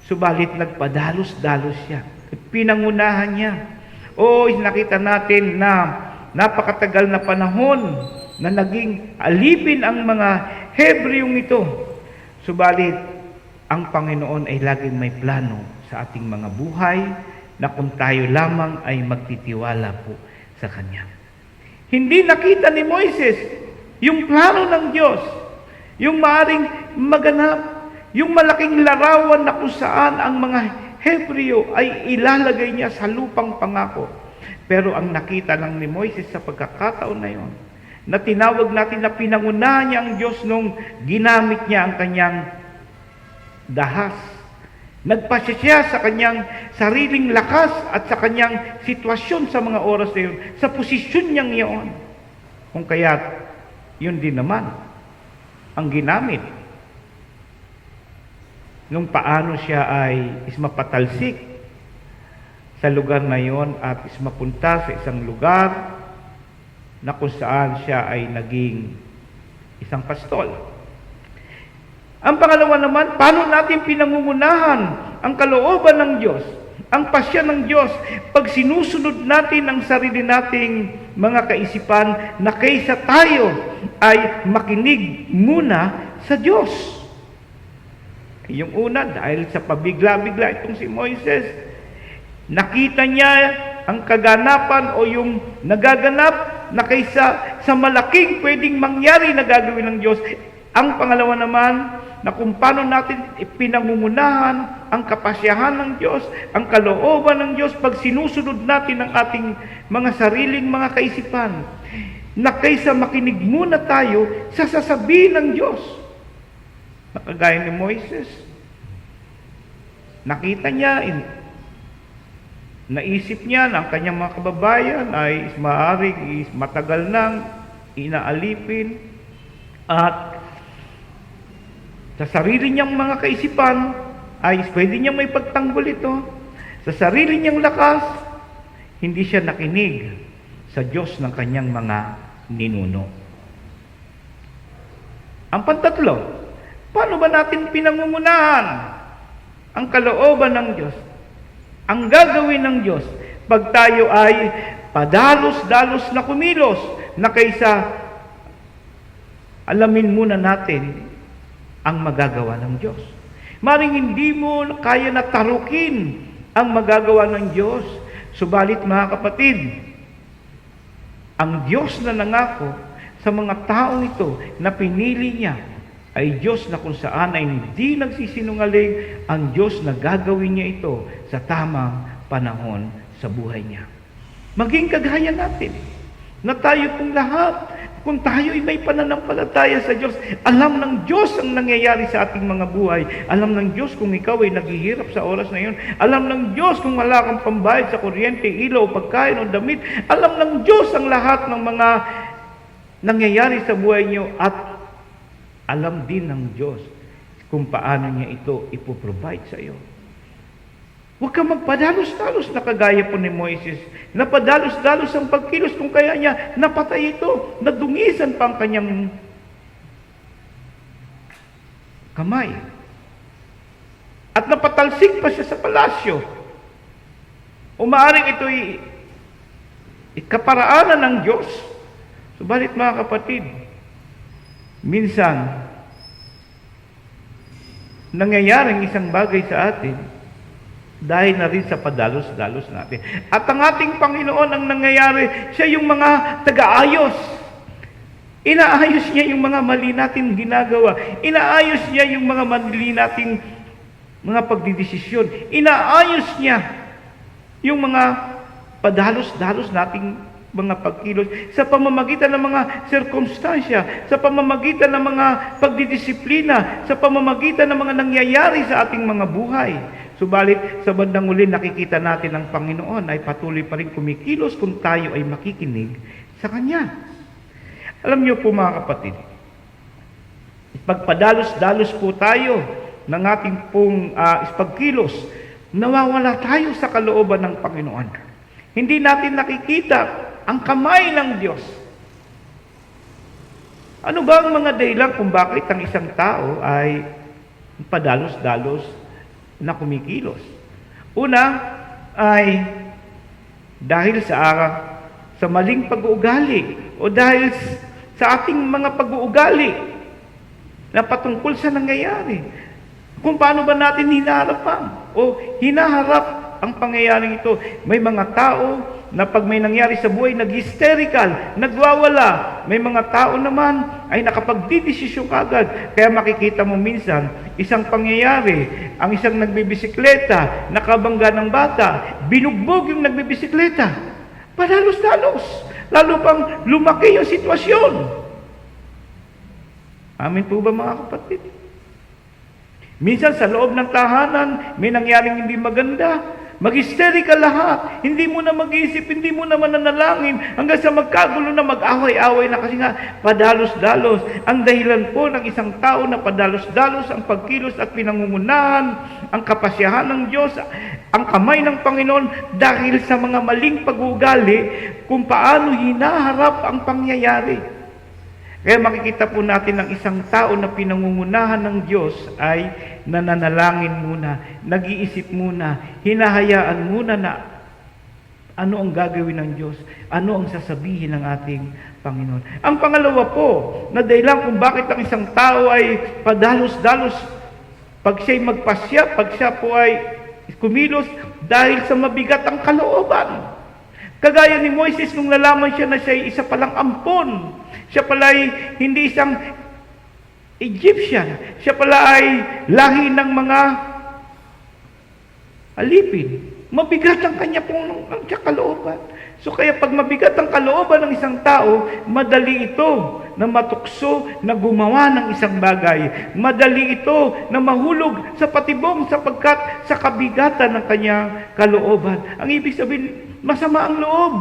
Subalit nagpadalos-dalos siya. Pinangunahan niya. Oo, nakita natin na napakatagal na panahon na naging alipin ang mga Hebreong ito. Subalit, ang Panginoon ay laging may plano sa ating mga buhay na kung tayo lamang ay magtitiwala po sa Kanya. Hindi nakita ni Moises yung plano ng Diyos, yung maaring maganap, yung malaking larawan na kung saan ang mga Hebreo ay ilalagay niya sa lupang pangako. Pero ang nakita lang ni Moises sa pagkakataon na yon, na tinawag natin na pinangunahan niya ang Diyos nung ginamit niya ang kanyang dahas. Nagpasya siya sa kanyang sariling lakas at sa kanyang sitwasyon sa mga oras na yun, sa posisyon niyang iyon. Kung kaya't, yun din naman ang ginamit nung paano siya ay mapatalsik sa lugar na yon at mapunta sa isang lugar na kung saan siya ay naging isang pastol. Ang pangalawa naman, paano natin pinangungunahan ang kalooban ng Diyos, ang pasya ng Diyos, pag sinusunod natin ang sarili nating mga kaisipan na kaysa tayo ay makinig muna sa Diyos. Yung una, dahil sa pabigla-bigla itong si Moises, nakita niya ang kaganapan o yung nagaganap na kaysa sa malaking pwedeng mangyari na gagawin ng Diyos. Ang pangalawa naman, na kung paano natin pinangungunahan ang kapasyahan ng Diyos, ang kalooban ng Diyos pag sinusunod natin ang ating mga sariling mga kaisipan, na kaysa makinig muna tayo sa sasabihin ng Diyos. Nakagaya ni Moises, nakita niya, naisip niya na ang kanyang mga kababayan ay maaring matagal nang inaalipin at sa sarili niyang mga kaisipan ay pwede niyang may pagtanggol ito. Sa sarili niyang lakas, hindi siya nakinig sa Diyos ng kanyang mga ninuno. Ang pantatlo, paano ba natin pinangungunahan ang kalooban ng Diyos? Ang gagawin ng Diyos pag tayo ay padalos-dalos na kumilos na kaysa alamin muna natin ang magagawa ng Diyos. Maring hindi mo kaya na tarukin ang magagawa ng Diyos. Subalit mga kapatid, ang Diyos na nangako sa mga taong ito na pinili niya ay Diyos na kung saan ay hindi nagsisinungaling, ang Diyos na gagawin niya ito sa tamang panahon sa buhay niya. Maging kagaya natin na tayo pong lahat, kung tayo ay may pananampalataya sa Diyos, alam ng Diyos ang nangyayari sa ating mga buhay. Alam ng Diyos kung ikaw ay naghihirap sa oras na yun. Alam ng Diyos kung wala kang pambayad sa kuryente, ilaw, pagkain o damit. Alam ng Diyos ang lahat ng mga nangyayari sa buhay niyo at alam din ng Diyos kung paano niya ito ipoprovide sa iyo. Huwag kang magpadalos-dalos na kagaya po ni Moises. Napadalos-dalos ang pagkilos kung kaya niya napatay ito, nadungisan pa ang kanyang kamay. At napatalsik pa siya sa palasyo. Umaaring ito'y ikaparaanan ng Diyos. Subalit mga kapatid, minsan, nangyayaring isang bagay sa atin dahil na rin sa padalos-dalos natin. At ang ating Panginoon ang nangyayari, siya yung mga taga-ayos. Inaayos niya yung mga mali natin ginagawa. Inaayos niya yung mga mali nating mga pagdidesisyon. Inaayos niya yung mga padalos-dalos nating mga pagkilos sa pamamagitan ng mga sirkumstansya, sa pamamagitan ng mga pagdidisiplina, sa pamamagitan ng mga nangyayari sa ating mga buhay. Subalit, sa bandang uli, nakikita natin ang Panginoon ay patuloy pa rin kumikilos kung tayo ay makikinig sa Kanya. Alam niyo po mga kapatid, pagpadalos-dalos po tayo ng ating pong pagkilos, nawawala tayo sa kalooban ng Panginoon. Hindi natin nakikita ang kamay ng Diyos. Ano ba ang mga dahilan kung bakit ang isang tao ay padalos-dalos na kumikilos? Una ay dahil sa maling pag-uugali o dahil sa ating mga pag-uugali na patungkol sa nangyayari. Kung paano ba natin hinaharap ang pangyayaring ito. May mga tao na pag may nangyari sa buhay, nag-hysterical, nagwawala. May mga tao naman ay nakapagdidesisyon kagad. Kaya makikita mo minsan, isang pangyayari, ang isang nagbibisikleta, nakabangga ng bata, binugbog yung nagbibisikleta. Padalos-dalos. Lalo pang lumaki yung sitwasyon. Amin po ba mga kapatid? Minsan sa loob ng tahanan, may nangyaring hindi maganda. Mag-hysterical lahat. Hindi mo na mag-isip, hindi mo na mananalangin hanggang sa magkagulo na mag-away-away na kasi nga padalos-dalos. Ang dahilan po ng isang tao na padalos-dalos ang pagkilos at pinangungunahan, ang kapasyahan ng Diyos, ang kamay ng Panginoon dahil sa mga maling pag-uugali kung paano hinaharap ang pangyayari. Kaya makikita po natin ang isang tao na pinangungunahan ng Diyos ay nananalangin muna, nag-iisip muna, hinahayaan muna na ano ang gagawin ng Diyos, ano ang sasabihin ng ating Panginoon. Ang pangalawa po, na dahilan kung bakit ang isang tao ay padalos-dalos, pag siya'y magpasya, pag siya po ay kumilos, dahil sa mabigat ang kalooban. Kagaya ni Moises nung nalaman siya na siya ay isa palang ampon. Siya pala ay hindi isang Egyptian. Siya pala ay lahi ng mga alipin. Mabigat ang kanya pong kalooban. So kaya pag mabigat ang kalooban ng isang tao, madali ito na matukso, na gumawa ng isang bagay. Madali ito na mahulog sa patibong sapagkat sa kabigatan ng kanyang kalooban. Ang ibig sabihin, masama ang loob.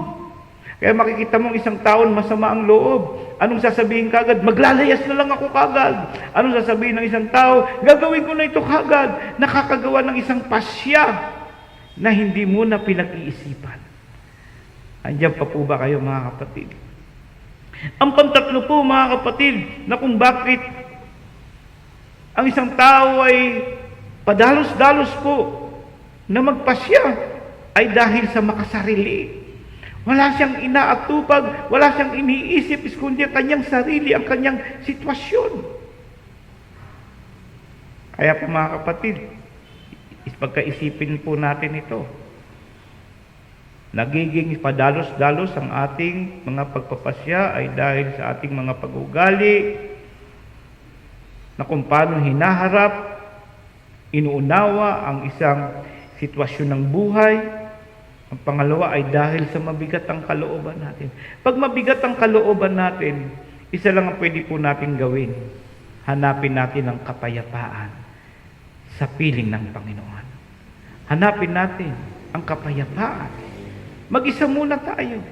Kaya makikita mong isang taon masama ang loob. Anong sasabihin kagad? Maglalayas na lang ako kagad. Anong sasabihin ng isang tao? Gagawin ko na ito kagad. Nakakagawa ng isang pasya na hindi mo na pinag-iisipan. Andiyan pa po ba kayo mga kapatid? Ang pantatlo po mga kapatid na kung bakit ang isang tao ay padalos-dalos po na magpasya ay dahil sa makasarili. Wala siyang inaatupag, wala siyang iniisip, kundi ang kanyang sarili, ang kanyang sitwasyon. Kaya po mga kapatid, pagkaisipin po natin ito. Nagiging padalos-dalos ang ating mga pagpapasya ay dahil sa ating mga pag-ugali, na kung paano hinaharap, inuunawa ang isang sitwasyon ng buhay. Ang pangalawa ay dahil sa mabigat ang kalooban natin. Pag mabigat ang kalooban natin, isa lang ang pwede po natin gawin. Hanapin natin ang kapayapaan sa piling ng Panginoon. Hanapin natin ang kapayapaan. Mag-isa muna tayo.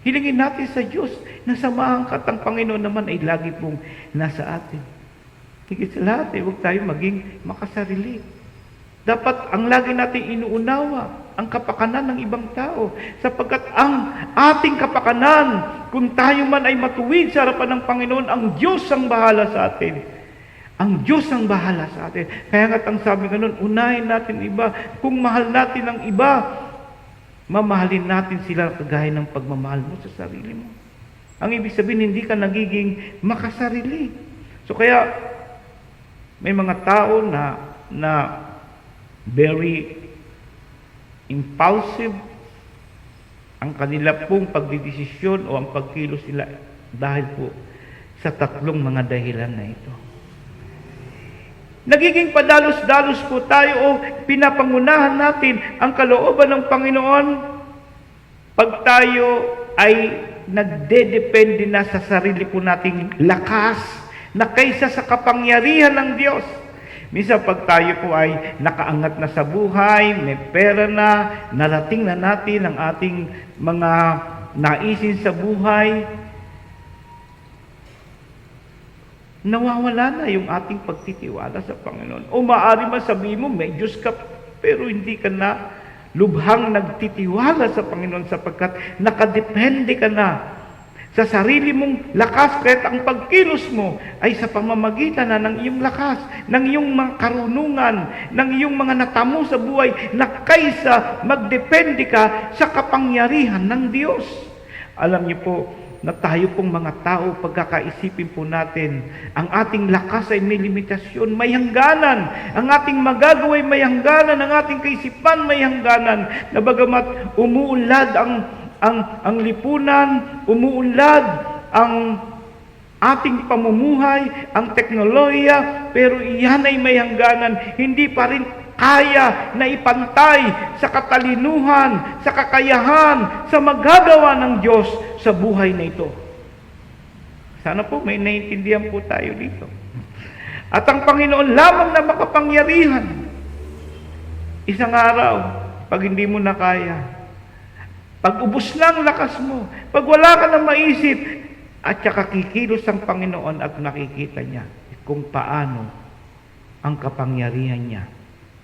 Hilingin natin sa Diyos na samahan ka at ang Panginoon naman ay lagi pong nasa atin. Higit sa lahat, huwag tayo maging makasarili. Dapat ang lagi natin inuunawa ang kapakanan ng ibang tao, sapagkat ang ating kapakanan, kung tayo man ay matuwid sa harapan ng Panginoon, ang Diyos ang bahala sa atin. Ang Diyos ang bahala sa atin. Kaya nga't ang sabi ganun, unahin natin iba. Kung mahal natin ang iba, mamahalin natin sila kagaya ng pagmamahal mo sa sarili mo. Ang ibig sabihin, hindi ka nagiging makasarili. So kaya, may mga tao na very impulsive ang kanila pong pagdidesisyon o ang pagkilos nila dahil po sa tatlong mga dahilan na ito. Nagiging padalos-dalos po tayo o pinapangunahan natin ang kalooban ng Panginoon pag tayo ay nagdedepende na sa sarili po nating lakas na kaysa sa kapangyarihan ng Diyos. Minsan pag tayo po ay nakaangat na sa buhay, may pera na, narating na natin ang ating mga naisin sa buhay, nawawala na yung ating pagtitiwala sa Panginoon. O maaari man sabihin mo, may Diyos ka, pero hindi ka na lubhang nagtitiwala sa Panginoon sapagkat nakadepende ka na sa sarili mong lakas, kahit ang pagkilos mo ay sa pamamagitan na ng iyong lakas, ng iyong mga karunungan, ng iyong mga natamo sa buhay, na kaysa magdepende ka sa kapangyarihan ng Diyos. Alam niyo po, na tayo pong mga tao, pagkakaisipin po natin, ang ating lakas ay may limitasyon, may hangganan. Ang ating magagawa ay may hangganan, ang ating kaisipan may hangganan. Na bagamat umuunlad ang lipunan, umuunlad ang ating pamumuhay, ang teknolohiya, pero iyan ay may hangganan. Hindi pa rin kaya na ipantay sa katalinuhan, sa kakayahan, sa magagawa ng Diyos sa buhay na ito. Sana po may naiintindihan po tayo dito. At ang Panginoon lamang na makapangyarihan. Isang araw, pag hindi mo na kaya, pag ubos na ang lakas mo, pag wala ka na maisip, at saka kikilos ang Panginoon at nakikita niya kung paano ang kapangyarihan niya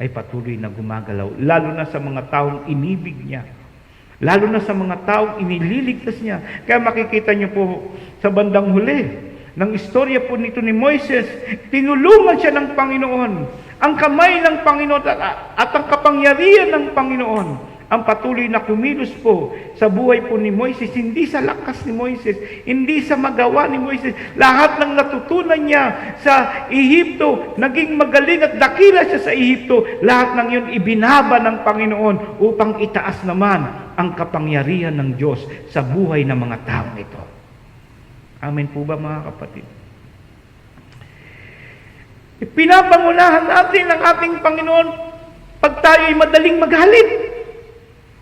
ay patuloy na gumagalaw, lalo na sa mga taong inibig niya, lalo na sa mga taong inililigtas niya. Kaya makikita niyo po sa bandang huli ng istorya po nito ni Moises, tinulungan siya ng Panginoon. Ang kamay ng Panginoon at ang kapangyarihan ng Panginoon ang patuloy na kumilos po sa buhay po ni Moises, hindi sa lakas ni Moises, hindi sa magawa ni Moises. Lahat ng natutunan niya sa Ehipto, naging magaling at dakila siya sa Ehipto, lahat ng yun ibinaba ng Panginoon upang itaas naman ang kapangyarihan ng Diyos sa buhay ng mga taong ito. Amen po ba mga kapatid? Pinapangunahan natin ang ating Panginoon pag tayo ay madaling magalit.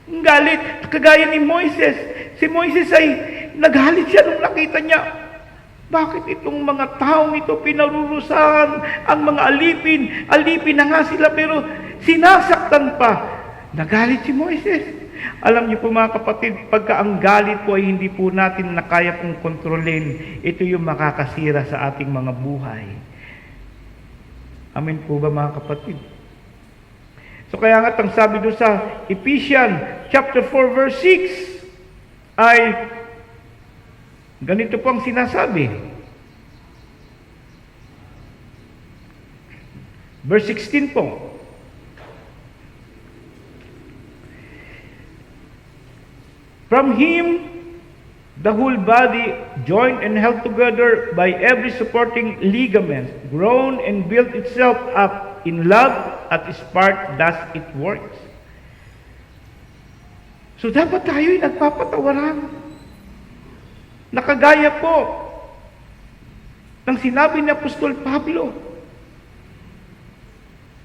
Galit, kagaya ni Moises. Si Moises ay naghalit siya nung nakita niya, bakit itong mga taong ito pinarurusahan, ang mga alipin na nga sila pero sinasaktan pa. Nagalit si Moises. Alam niyo po mga kapatid, pagka ang galit po ay hindi po natin na kaya pong kontrolin, ito yung makakasira sa ating mga buhay. Amen po ba mga kapatid? So kaya nga ang sabi doon sa Ephesians chapter 4 verse 6 ay ganito po ang sinasabi. Verse 16 po. From Him, the whole body, joined and held together by every supporting ligament, grown and built itself up in love at its part does it works. So dapat tayo'y nagpapatawaran. Nakagaya po ng sinabi ni Apostol Pablo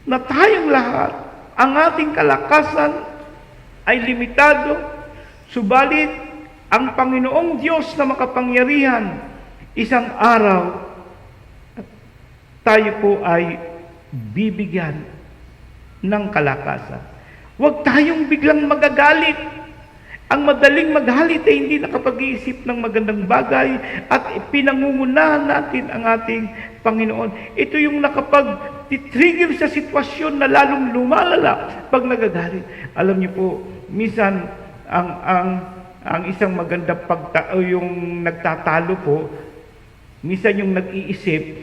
na tayong lahat, ang ating kalakasan ay limitado, subalit ang Panginoong Diyos na makapangyarihan, isang araw, tayo po ay bibigyan ng kalakasan. Huwag tayong biglang magagalit. Ang madaling magalit ay hindi nakapag-iisip ng magandang bagay at pinangungunahan natin ang ating Panginoon. Ito yung nakapag-trigger sa sitwasyon na lalong lumalala pag nagagalit. Alam niyo po, minsan ang isang magandang yung nagtatalo po, minsan yung nag-iisip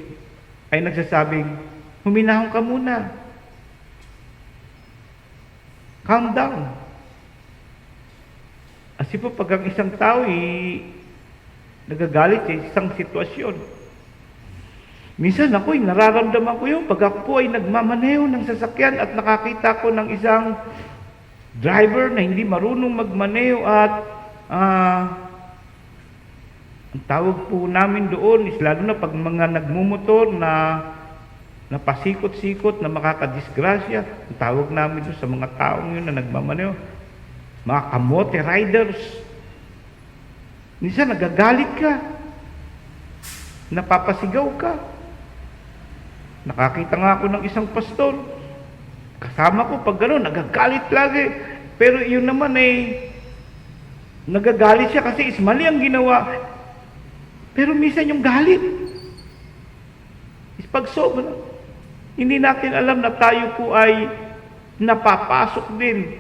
ay nagsasabing, huminahon ka muna. Calm down. Kasi po pag ang isang tao nagagalit sa isang sitwasyon, minsan ako'y nararamdaman ko yun pag ako po ay nagmamaneho ng sasakyan at nakakita ko ng isang driver na hindi marunong magmaneho at ang tawag po namin doon is lalo na pag mga nagmumotor na pasikot-sikot na makakadisgrasya, ang tawag namin doon sa mga taong yun na nagmamaneho, mga kamote riders. Minsan nagagalit ka, napapasigaw ka. Nakakita nga ako ng isang pastor, kasama ko pag gano'n, nagagalit lagi. Pero yun naman nagagalit siya kasi is mali ang ginawa. Pero minsan yung galit is pag sobra. Hindi natin alam na tayo po ay napapasok din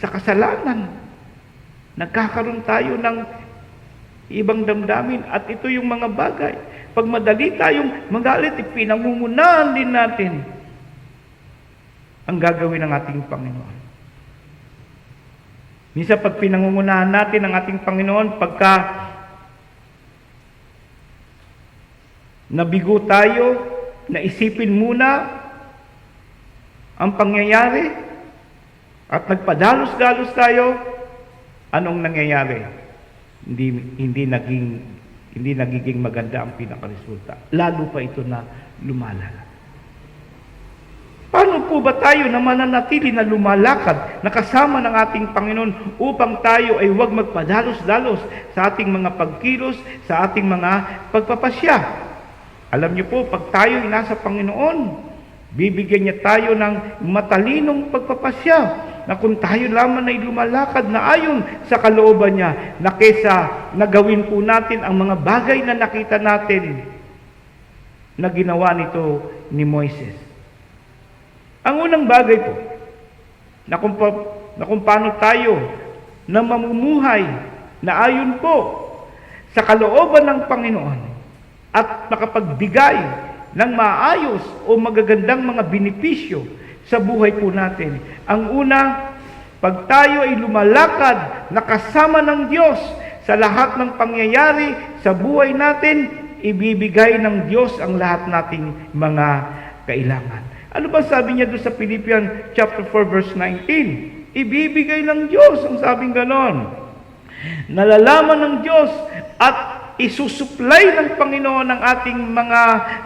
sa kasalanan. Nagkakaroon tayo ng ibang damdamin at ito yung mga bagay. Pag madali tayong magalit, pinangungunahan din natin ang gagawin ng ating Panginoon. Minsan pag pinangungunahan natin ang ating Panginoon, pagka nabigo tayo, naisipin muna ang pangyayari, at nagpadalos-dalos tayo, anong nangyayari? Hindi nagiging maganda ang pinakaresulta. Lalo pa ito na lumalala. Paano po ba tayo na mananatili na lumalakad, nakasama ng ating Panginoon upang tayo ay huwag magpadalos-dalos sa ating mga pagkilos, sa ating mga pagpapasya? Alam niyo po, pag tayo ay nasa Panginoon, bibigyan niya tayo ng matalinong pagpapasya na kung tayo lamang ay lumalakad na ayon sa kalooban niya, na kesa nagawin po natin ang mga bagay na nakita natin na ginawa nito ni Moises. Ang unang bagay po, na kung paano tayo na mamumuhay na ayon po sa kalooban ng Panginoon at makapagbigay ng maayos o magagandang mga benepisyo sa buhay po natin. Ang una, pag tayo ay lumalakad na kasama ng Diyos sa lahat ng pangyayari sa buhay natin, ibibigay ng Diyos ang lahat nating mga kailangan. Ano ba sabi niya doon sa Philippians chapter 4 verse 19? Ibibigay ng Diyos, ang sabing ganon. Nalalaman ng Diyos at isusupply ng Panginoon ang ating mga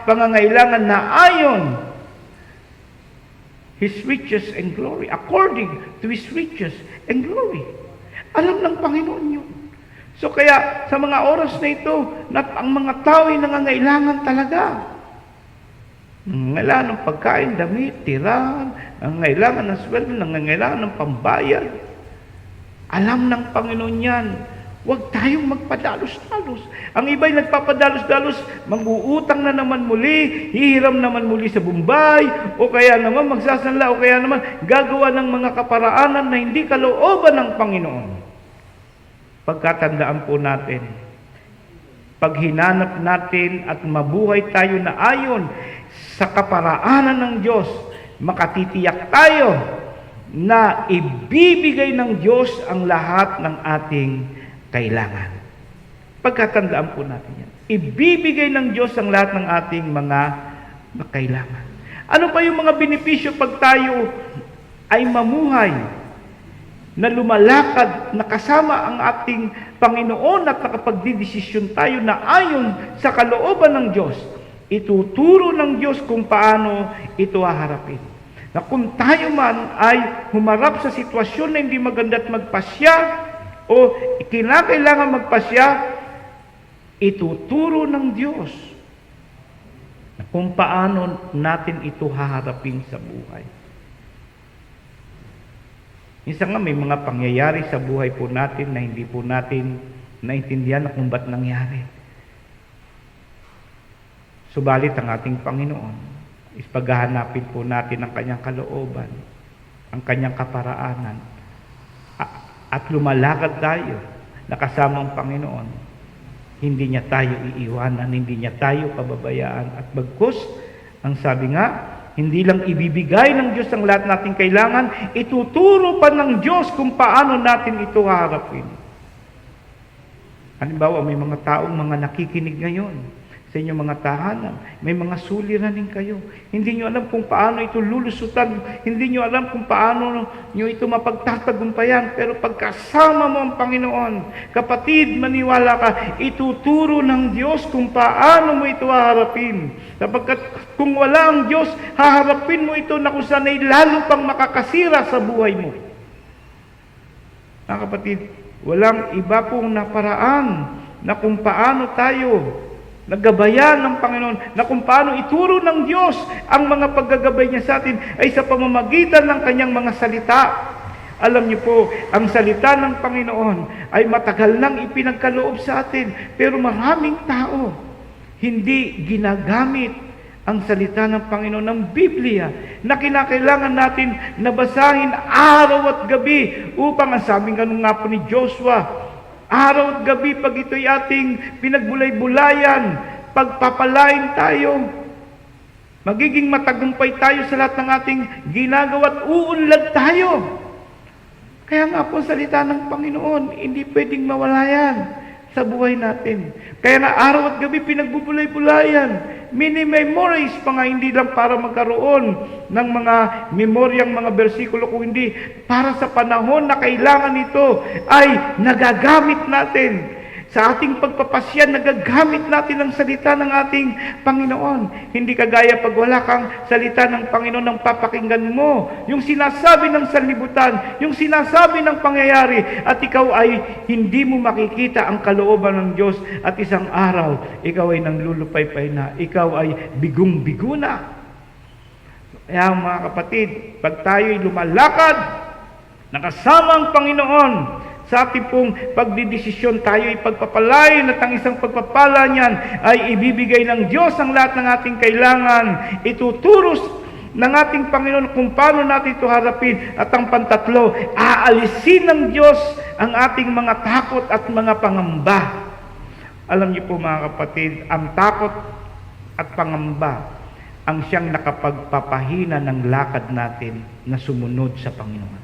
pangangailangan na ayon His riches and glory, according to His riches and glory. Alam ng Panginoon yun. So kaya sa mga oras na ito, ang mga tao ay nangangailangan talaga. Nangangailangan ng pagkain, damit, tirahan, nangangailangan ng sweldo, nangangailangan ng pambayad. Alam ng Panginoon yan. Huwag tayong magpadalos-dalos. Ang iba'y nagpapadalos-dalos, mag-uutang na naman muli, hihiram naman muli sa Bombay, o kaya naman magsasanla, o kaya naman gagawa ng mga kaparaanan na hindi kalooban ng Panginoon. Pagkatandaan po natin, pag hinanap natin at mabuhay tayo na ayon sa kaparaanan ng Diyos, makatitiyak tayo na ibibigay ng Diyos ang lahat ng ating kailangan. Pagkatandaan po natin yan. Ibibigay ng Diyos ang lahat ng ating mga kailangan. Ano pa yung mga benepisyo pag tayo ay mamuhay na lumalakad, na kasama ang ating Panginoon at nakapagdidesisyon tayo na ayon sa kalooban ng Diyos? Ituturo ng Diyos kung paano ito haharapin. Na kung tayo man ay humarap sa sitwasyon na hindi maganda at magpasya o kinakailangan magpasya, ituturo ng Diyos na kung paano natin ito haharapin sa buhay. Minsan nga may mga pangyayari sa buhay po natin na hindi po natin naintindihan na kung ba't nangyari. Subalit ang ating Panginoon is paghahanapin po natin ang kanyang kalooban, ang kanyang kaparaanan, at lumalakad tayo na kasama ang Panginoon. Hindi niya tayo iiwanan, hindi niya tayo pababayaan. At bagkus, ang sabi nga, hindi lang ibibigay ng Diyos ang lahat nating kailangan, ituturo pa ng Diyos kung paano natin ito haharapin. Halimbawa, may mga taong mga nakikinig ngayon sa inyong mga tahanan. May mga suliranin kayo. Hindi nyo alam kung paano ito lulusutan. Hindi nyo alam kung paano nyo ito mapagtatagumpayan. Pero pagkasama mo ang Panginoon, kapatid, maniwala ka, ituturo ng Diyos kung paano mo ito haharapin. Sapagkat kung wala ang Diyos, haharapin mo ito na kung saan ay lalo pang makakasira sa buhay mo. Mga kapatid, walang iba pong naparaan na kung paano tayo naggabayan ng Panginoon, na kung paano ituro ng Diyos ang mga paggagabay niya sa atin ay sa pamamagitan ng kanyang mga salita. Alam niyo po, ang salita ng Panginoon ay matagal nang ipinagkaloob sa atin, pero maraming tao hindi ginagamit ang salita ng Panginoon, ng Biblia, na kinakailangan natin nabasahin araw at gabi upang, ang sabi nga nga po ni Joshua, araw at gabi pag ito'y ating pinagbulay-bulayan, pagpapalain tayo, magiging matagumpay tayo sa lahat ng ating ginagawa at uunlad tayo. Kaya nga po, salita ng Panginoon, hindi pwedeng mawala yan sa buhay natin. Kaya nga araw at gabi pinagbubulay-bulayan, mini-memorize pa nga, hindi lang para magkaroon ng mga memoryang mga bersikulo, kung hindi para sa panahon na kailangan ito ay nagagamit natin. Sa ating pagpapasya, nagagamit natin ang salita ng ating Panginoon. Hindi kagaya pag wala kang salita ng Panginoon ang papakinggan mo, yung sinasabi ng sanlibutan, yung sinasabi ng pangyayari, at ikaw ay hindi mo makikita ang kalooban ng Diyos, at isang araw, ikaw ay nanglulupaypay na, ikaw ay bigong-bigo na. Kaya mga kapatid, pag tayo'y lumalakad, nakasama ang Panginoon, sa ating pong pagdidesisyon, tayo ay pagpapalain at ang isang pagpapala niyan ay ibibigay ng Diyos ang lahat ng ating kailangan. Ituturo ng ating Panginoon kung paano natin ito harapin. At ang pantatlo, aalisin ng Diyos ang ating mga takot at mga pangamba. Alam niyo po mga kapatid, ang takot at pangamba ang siyang nakapagpapahina ng lakad natin na sumunod sa Panginoon.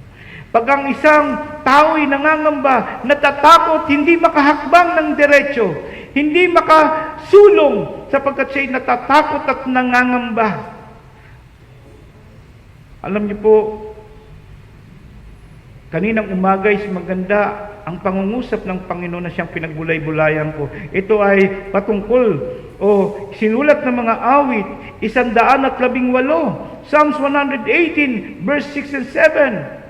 Pag ang isang tao'y nangangamba, natatakot, hindi makahakbang ng diretso, hindi makasulong sapagkat siya'y natatakot at nangangamba. Alam niyo po, kaninang umaga is maganda ang pangungusap ng Panginoon na siyang pinagbulay-bulayan ko. Ito ay patungkol o sinulat ng mga awit, 118, Psalms 118, verse 6 and 7.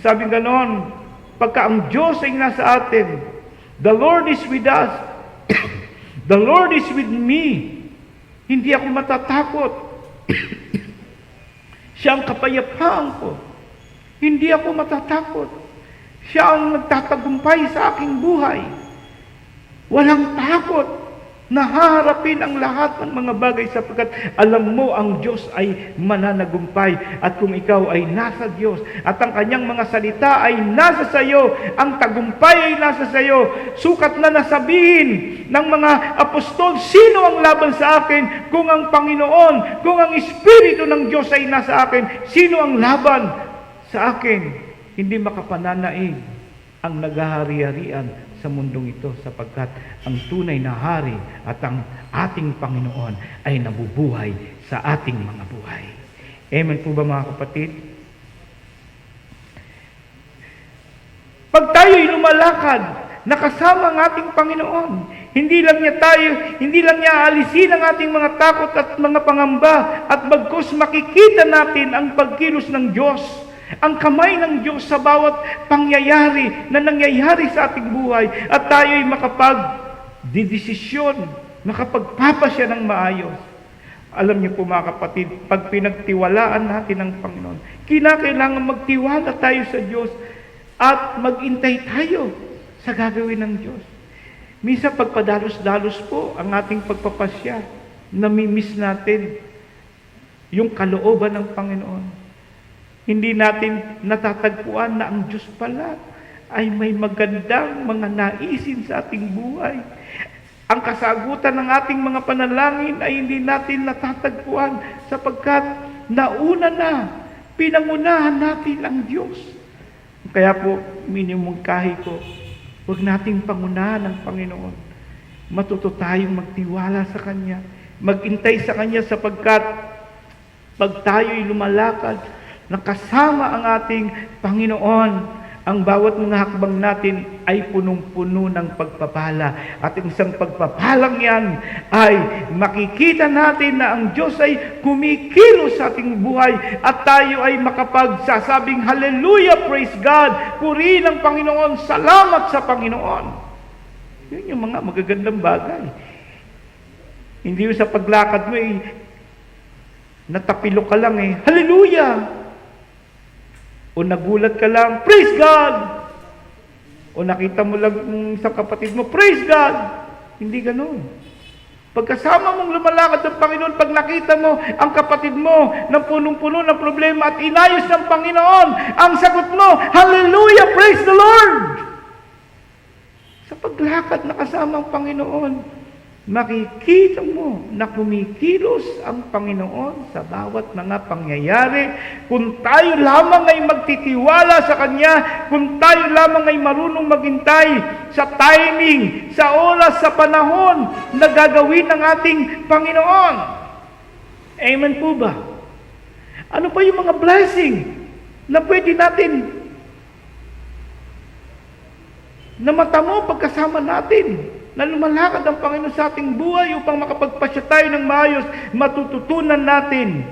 Sabi ganon, pagka ang Diyos ay nasa atin, the Lord is with us, the Lord is with me, hindi ako matatakot. Siya ang kapayapaan ko, hindi ako matatakot. Siya ang nagtatagumpay sa aking buhay. Walang takot na haharapin ang lahat ng mga bagay sapagkat alam mo ang Diyos ay mananagumpay. At kung ikaw ay nasa Diyos at ang kanyang mga salita ay nasa sayo, ang tagumpay ay nasa sayo. Sukat na nasabihin ng mga apostol, sino ang laban sa akin? Kung ang Panginoon, kung ang Espiritu ng Diyos ay nasa akin, sino ang laban Sa akin, hindi makapananaig ang naghahari-harian sa mundong ito sapagkat ang tunay na hari at ang ating Panginoon ay nabubuhay sa ating mga buhay. Amen po ba mga kapatid? Pag tayo'y lumalakad, nakasama ang ating Panginoon, hindi lang niya aalisin ang ating mga takot at mga pangamba, at bagkus makikita natin ang pagkilos ng Diyos, ang kamay ng Diyos sa bawat pangyayari na nangyayari sa ating buhay, at tayo'y makapag-didesisyon, makapagpapasya ng maayos. Alam niyo po mga kapatid, pag pinagtiwalaan natin ang Panginoon, kinakailangan magtiwala tayo sa Diyos at magintay tayo sa gagawin ng Diyos. Minsan pagpadalos-dalos po ang ating pagpapasya, namimiss natin yung kalooban ng Panginoon. Hindi natin natatagpuan na ang Diyos pala ay may magandang mga naisin sa ating buhay. Ang kasagutan ng ating mga panalangin ay hindi natin natatagpuan sapagkat nauna na, pinangunahan natin ang Diyos. Kaya po, minimungkahi ko, huwag nating pangunahan ang Panginoon. Matuto tayong magtiwala sa Kanya, magintay sa Kanya sapagkat pag tayo'y lumalakad, nakasama ang ating Panginoon, ang bawat mga hakbang natin ay punong-puno ng pagpapala. At isang pagpapalang yan ay makikita natin na ang Diyos ay kumikilos sa ating buhay at tayo ay makapagsasabing, Hallelujah, praise God, purihin ang Panginoon, salamat sa Panginoon. Yun yung mga magagandang bagay. Hindi yung sa paglakad mo natapilo ka lang Hallelujah! O nagulat ka lang, praise God! O nakita mo lang sa kapatid mo, praise God! Hindi ganun. Pagkasama mong lumalakad ng Panginoon, pag nakita mo ang kapatid mo ng punong-puno ng problema at inayos ng Panginoon, ang sagot mo, Hallelujah! Praise the Lord! Sa paglakad na kasama ang Panginoon, makikita mo na kumikilos ang Panginoon sa bawat mga pangyayari. Kung tayo lamang ay magtitiwala sa Kanya, kung tayo lamang ay marunong maghintay sa timing, sa oras, sa panahon na gagawin ng ating Panginoon. Amen po ba? Ano pa yung mga blessing na pwede natin na matamo pagkasama natin? Na lumalakad ang Panginoon sa ating buhay upang makapagpasya tayo ng maayos, matututunan natin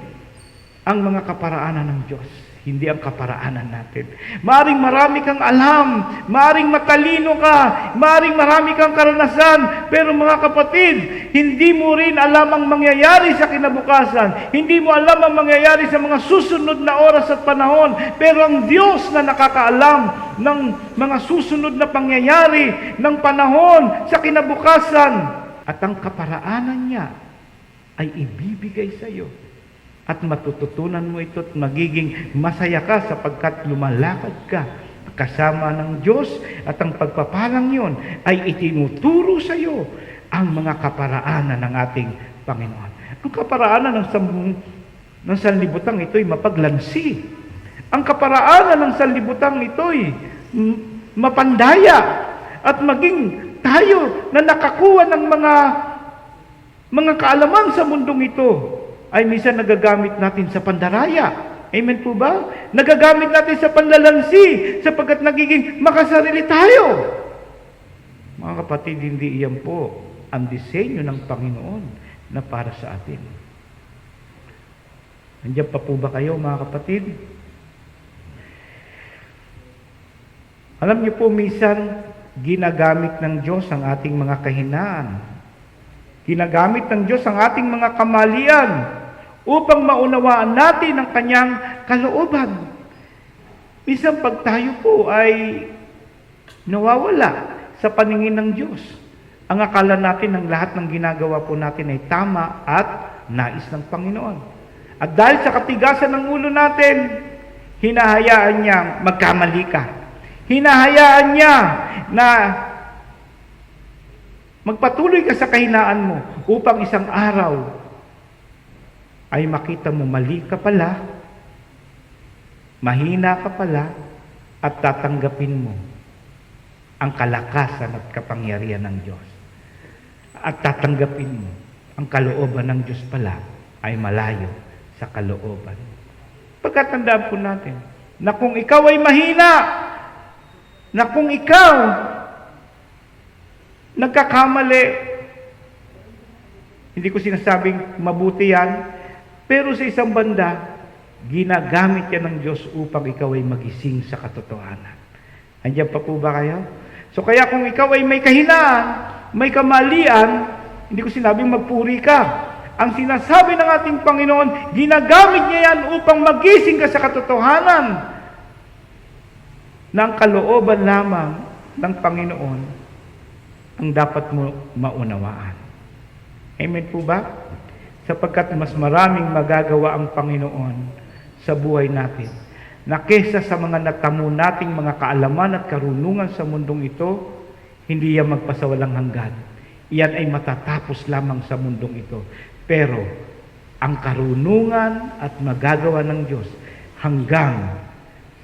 ang mga kaparaanan ng Diyos, hindi ang kaparaanan natin. Maaring marami kang alam, maaring matalino ka, maaring marami kang karanasan, pero mga kapatid, hindi mo rin alam ang mangyayari sa kinabukasan, hindi mo alam ang mangyayari sa mga susunod na oras at panahon, pero ang Diyos na nakakaalam ng mga susunod na pangyayari ng panahon sa kinabukasan, at ang kaparaanan niya ay ibibigay sa iyo. At matututunan mo ito at magiging masaya ka sapagkat lumalakad ka kasama ng Diyos, at ang pagpapalang yon ay itinuturo sa iyo ang mga kaparaanan ng ating Panginoon. Ang kaparaanan ng sanlibutan ito'y mapaglansi. Ang kaparaanan ng sanlibutan ito'y mapandaya, at maging tayo na nakakuha ng mga kaalaman sa mundong ito ay minsan nagagamit natin sa pandaraya. Amen po ba? Nagagamit natin sa panlalansi sapagkat nagiging makasarili tayo. Mga kapatid, hindi iyan po ang disenyo ng Panginoon na para sa atin. Nandiyan pa po ba kayo mga kapatid? Alam niyo po, minsan ginagamit ng Diyos ang ating mga kahinaan. Ginagamit ng Diyos ang ating mga kamalian upang maunawaan natin ang Kanyang kalooban. Minsan pag tayo po ay nawawala sa paningin ng Diyos, ang akala natin ng lahat ng ginagawa po natin ay tama at nais ng Panginoon. At dahil sa katigasan ng ulo natin, hinahayaan niya magkamali ka. Hinahayaan niya na magpatuloy ka sa kahinaan mo upang isang araw ay makita mo mali ka pala Mahina ka pala at tatanggapin mo ang kalakasan at kapangyarihan ng Diyos. At tatanggapin mo ang kalooban ng Diyos pala ay malayo sa kalooban. Pagkatandaan po natin na kung ikaw ay mahina, na kung ikaw nagkakamali, hindi ko sinasabing mabuti yan, pero sa isang banda, ginagamit yan ng Diyos upang ikaw ay magising sa katotohanan. Andiyan pa po ba kayo? So kaya kung ikaw ay may kahinaan, may kamalian, hindi ko sinabing magpuri ka. Ang sinasabi ng ating Panginoon, ginagamit niya yan upang magising ka sa katotohanan na ang kalooban lamang ng Panginoon ang dapat mo maunawaan. Amen po ba? Sapagkat mas maraming magagawa ang Panginoon sa buhay natin na kesa sa mga natamo nating mga kaalaman at karunungan sa mundong ito, hindi yan magpasawalang hanggan. Iyan ay matatapos lamang sa mundong ito. Pero ang karunungan at magagawa ng Diyos hanggang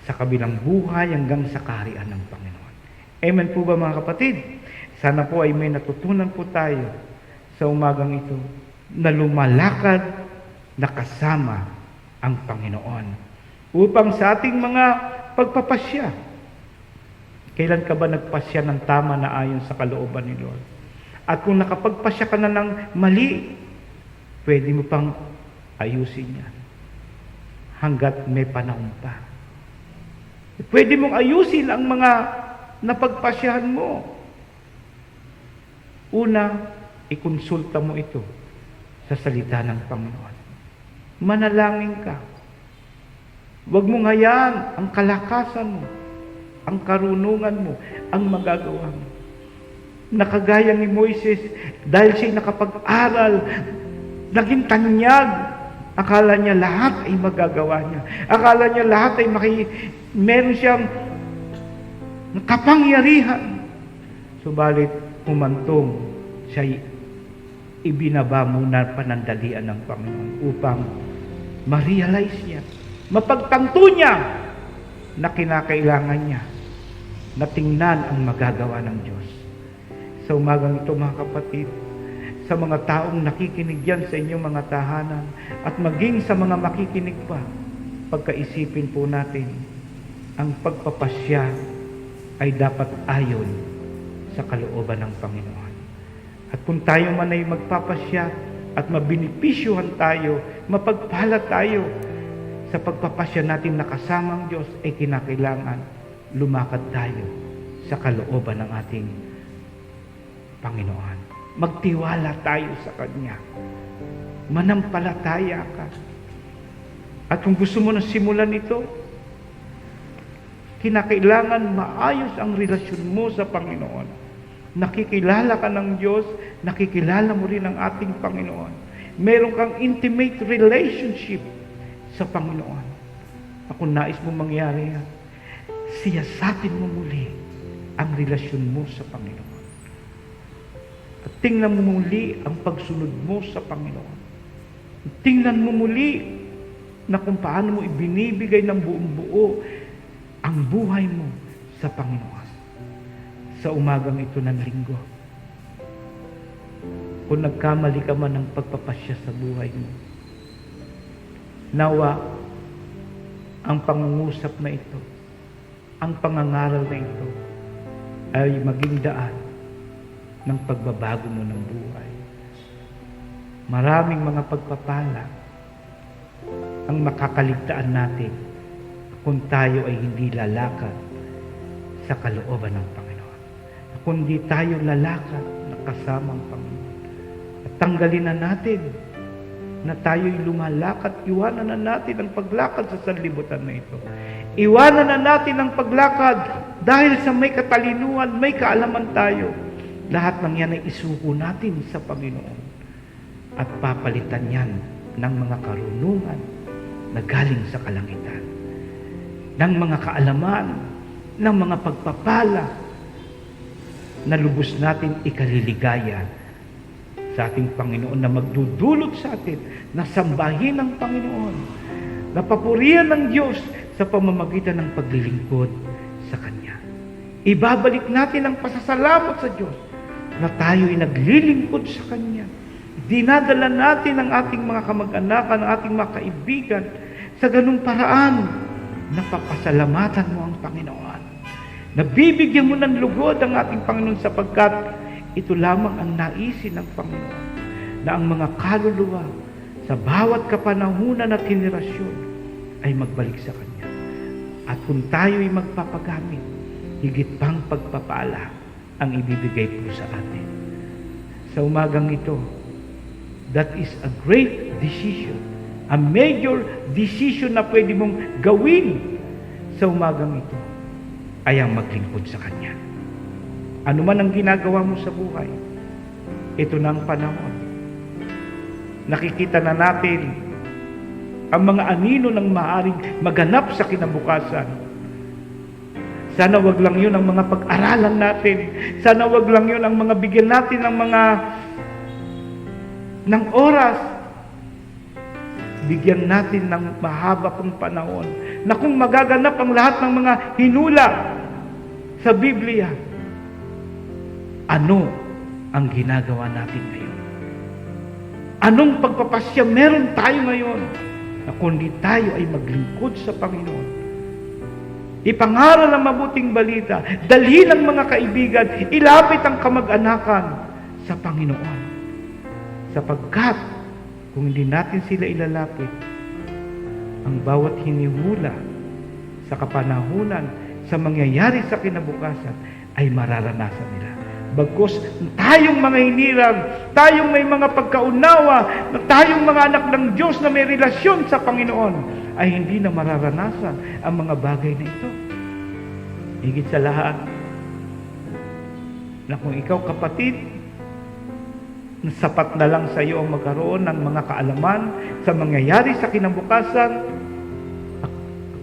sa kabilang buhay, hanggang sa kaharian ng Panginoon. Amen po ba mga kapatid? Sana po ay may natutunan po tayo sa umagang ito na lumalakad na kasama ang Panginoon upang sa ating mga pagpapasya. Kailan ka ba nagpasya ng tama na ayon sa kalooban ni Lord? At kung nakapagpasya ka na ng mali, pwede mo pang ayusin yan hanggat may panahon pa. Pwede mong ayusin ang mga napagpasyahan mo. Una, ikonsulta mo ito sa salita ng Panginoon. Manalangin ka. Huwag mong hayaan ang kalakasan mo, ang karunungan mo, ang magagawa mo. Nakagaya ni Moises, dahil siya'y nakapag-aral, naging tanyag. Akala niya lahat ay magagawa niya. Akala niya lahat ay meron siyang kapangyarihan. Subalit, humantong siya'y ibinaba muna panandalian ng Panginoon upang ma-realize niya, mapagtanto niya na kinakailangan niya na tingnan ang magagawa ng Diyos. Sa umagang ito mga kapatid, sa mga taong nakikinig yan sa inyong mga tahanan at maging sa mga makikinig pa, pagkaisipin po natin, ang pagpapasya ay dapat ayon sa kalooban ng Panginoon. At kung tayo man ay magpapasya at mabinipisyuhan tayo, mapagpala tayo sa pagpapasya natin na kasamang Diyos, ay kinakailangan lumakad tayo sa kalooban ng ating Panginoon. Magtiwala tayo sa Kanya. Manampalataya ka. At kung gusto mo na simulan ito, kinakailangan maayos ang relasyon mo sa Panginoon. Nakikilala ka ng Diyos, nakikilala mo rin ang ating Panginoon. Meron kang intimate relationship sa Panginoon. At kung nais mo mangyari yan, siyasatin mo muli ang relasyon mo sa Panginoon. At tingnan mo muli ang pagsunod mo sa Panginoon. Tingnan mo muli na kung paano mo ibinibigay ng buong buo ang buhay mo sa Panginoon. Sa umagang ito ng linggo, kung nagkamali ka man ng pagpapasya sa buhay mo, nawa ang pangungusap na ito, ang pangangaral na ito, ay maging daan ng pagbabago mo ng buhay. Maraming mga pagpapala ang makakaligtaan natin kung tayo ay hindi lalakad sa kalooban ng Panginoon. Kundi tayo lalakad na kasama ang Panginoon. At tanggalin na natin na tayo'y lumalakad, iwanan na natin ang paglakad sa sanlibutan na ito. Iwanan na natin ang paglakad dahil sa may katalinuhan, may kaalaman tayo. Lahat ng yan ay isuko natin sa Panginoon at papalitan yan ng mga karunungan na galing sa kalangitan, ng mga kaalaman, ng mga pagpapala na lubos natin ikaliligaya sa ating Panginoon, na magdudulot sa atin na sambahin ng Panginoon, na papurihan ng Diyos sa pamamagitan ng paglilingkod sa Kanya. Ibabalik natin ang pasasalamat sa Diyos na tayo ay naglilingkod sa Kanya. Dinadala natin ang ating mga kamag-anakan, ang ating mga kaibigan sa ganung paraan na papasalamatan mo ang Panginoon. Nabibigyan mo ng lugod ang ating Panginoon sapagkat ito lamang ang naisin ng Panginoon na ang mga kaluluwa sa bawat kapanahunan at henerasyon ay magbalik sa Kanya. At kung tayo ay magpapagamit, higit pang pagpapala ang ibibigay po sa atin. Sa umagang ito, that is a great decision, a major decision na pwede mong gawin sa umagang ito ay ang maglingkod sa Kanya. Ano man ang ginagawa mo sa buhay, ito na ang panahon. Nakikita na natin ang mga anino ng maaaring maganap sa kinabukasan. Sana wag lang yun ang mga pag-aralan natin. Sana wag lang yun ang mga bigyan natin ng oras. Bigyan natin ng mahaba pang panahon na kung magaganap ang lahat ng mga hinula sa Biblia, ano ang ginagawa natin ngayon? Anong pagpapasya meron tayo ngayon na kundi tayo ay maglingkod sa Panginoon? Ipangaral ang mabuting balita, dalhin ang mga kaibigan, ilapit ang kamag-anakan sa Panginoon. Sapagkat kung hindi natin sila ilalapit, ang bawat hinihula sa kapanahunan, sa mangyayari sa kinabukasan, ay mararanasan nila. Bagkus tayong mga hinirang, tayong may mga pagkaunawa, na tayong mga anak ng Diyos na may relasyon sa Panginoon, ay hindi na mararanasan ang mga bagay na ito. Higit sa lahat, na kung ikaw kapatid, sapat na lang sa iyo ang magkaroon ng mga kaalaman sa mangyayari sa kinabukasan,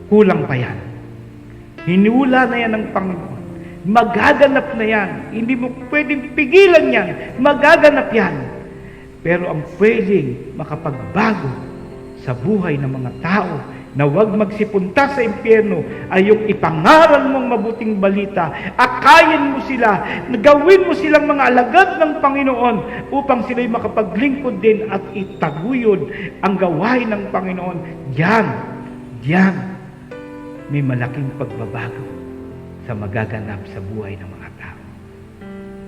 kulang pa yan. Hinula na yan ng Panginoon. Magaganap na yan. Hindi mo pwedeng pigilan yan. Magaganap yan. Pero ang pwedeng makapagbago sa buhay ng mga tao na huwag magsipunta sa impyerno ay yung ipangaral mong mabuting balita. Akayin mo sila, gawin mo silang mga alagad ng Panginoon upang sila'y makapaglingkod din at itaguyod ang gawain ng Panginoon. Diyan, may malaking pagbabago sa magaganap sa buhay ng mga tao.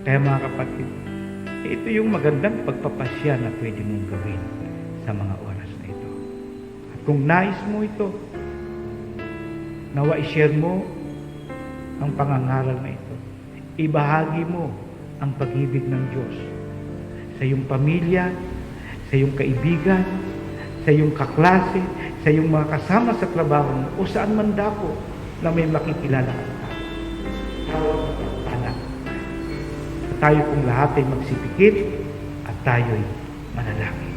Kaya mga kapatid, ito yung magandang pagpapasya na pwede mong gawin sa mga oras na ito. At kung nais mo ito, nawa i-share mo ang pangangaral na ito. Ibahagi mo ang pag-ibig ng Diyos sa iyong pamilya, sa iyong kaibigan, sa iyong kaklase, sa iyong mga kasama sa trabaho mo, o saan man dako na may makikilala ka. Tayo kung lahat ay magsipikit at tayo'y manalangin.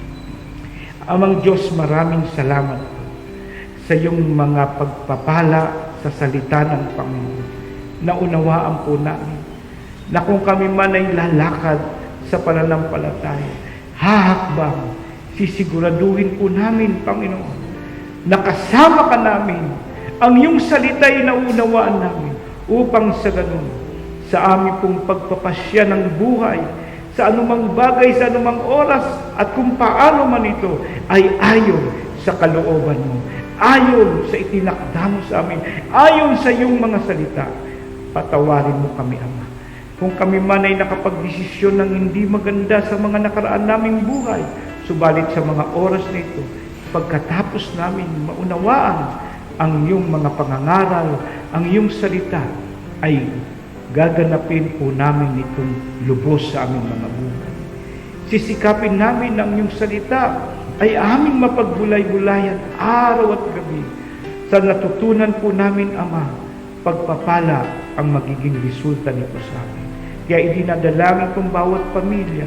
Amang Diyos, maraming salamat sa iyong mga pagpapala sa salita ng Panginoon. Naunawaan po namin na kung kami man ay lalakad sa pananampalataya, hahakbang, sisiguraduhin po namin, Panginoon, nakasama ka namin, ang iyong salita ay naunawaan namin upang sa ganun, sa aming pong pagpapasya ng buhay, sa anumang bagay, sa anumang oras, at kung paano man ito, ay ayon sa kalooban mo, ayon sa itinakda mo sa amin, ayon sa iyong mga salita. Patawarin mo kami, Ama. Kung kami man ay nakapagdesisyon ng hindi maganda sa mga nakaraan naming buhay, subalit sa mga oras na ito, pagkatapos namin maunawaan ang iyong mga pangangaral, ang iyong salita, ay gaganapin po namin itong lubos sa aming mga buhay. Sisikapin namin ang iyong salita ay aming mapagbulay-bulayan araw at gabi. Sa natutunan po namin, Ama, pagpapala ang magiging resulta nito sa amin. Kaya idinadalangin kong bawat pamilya,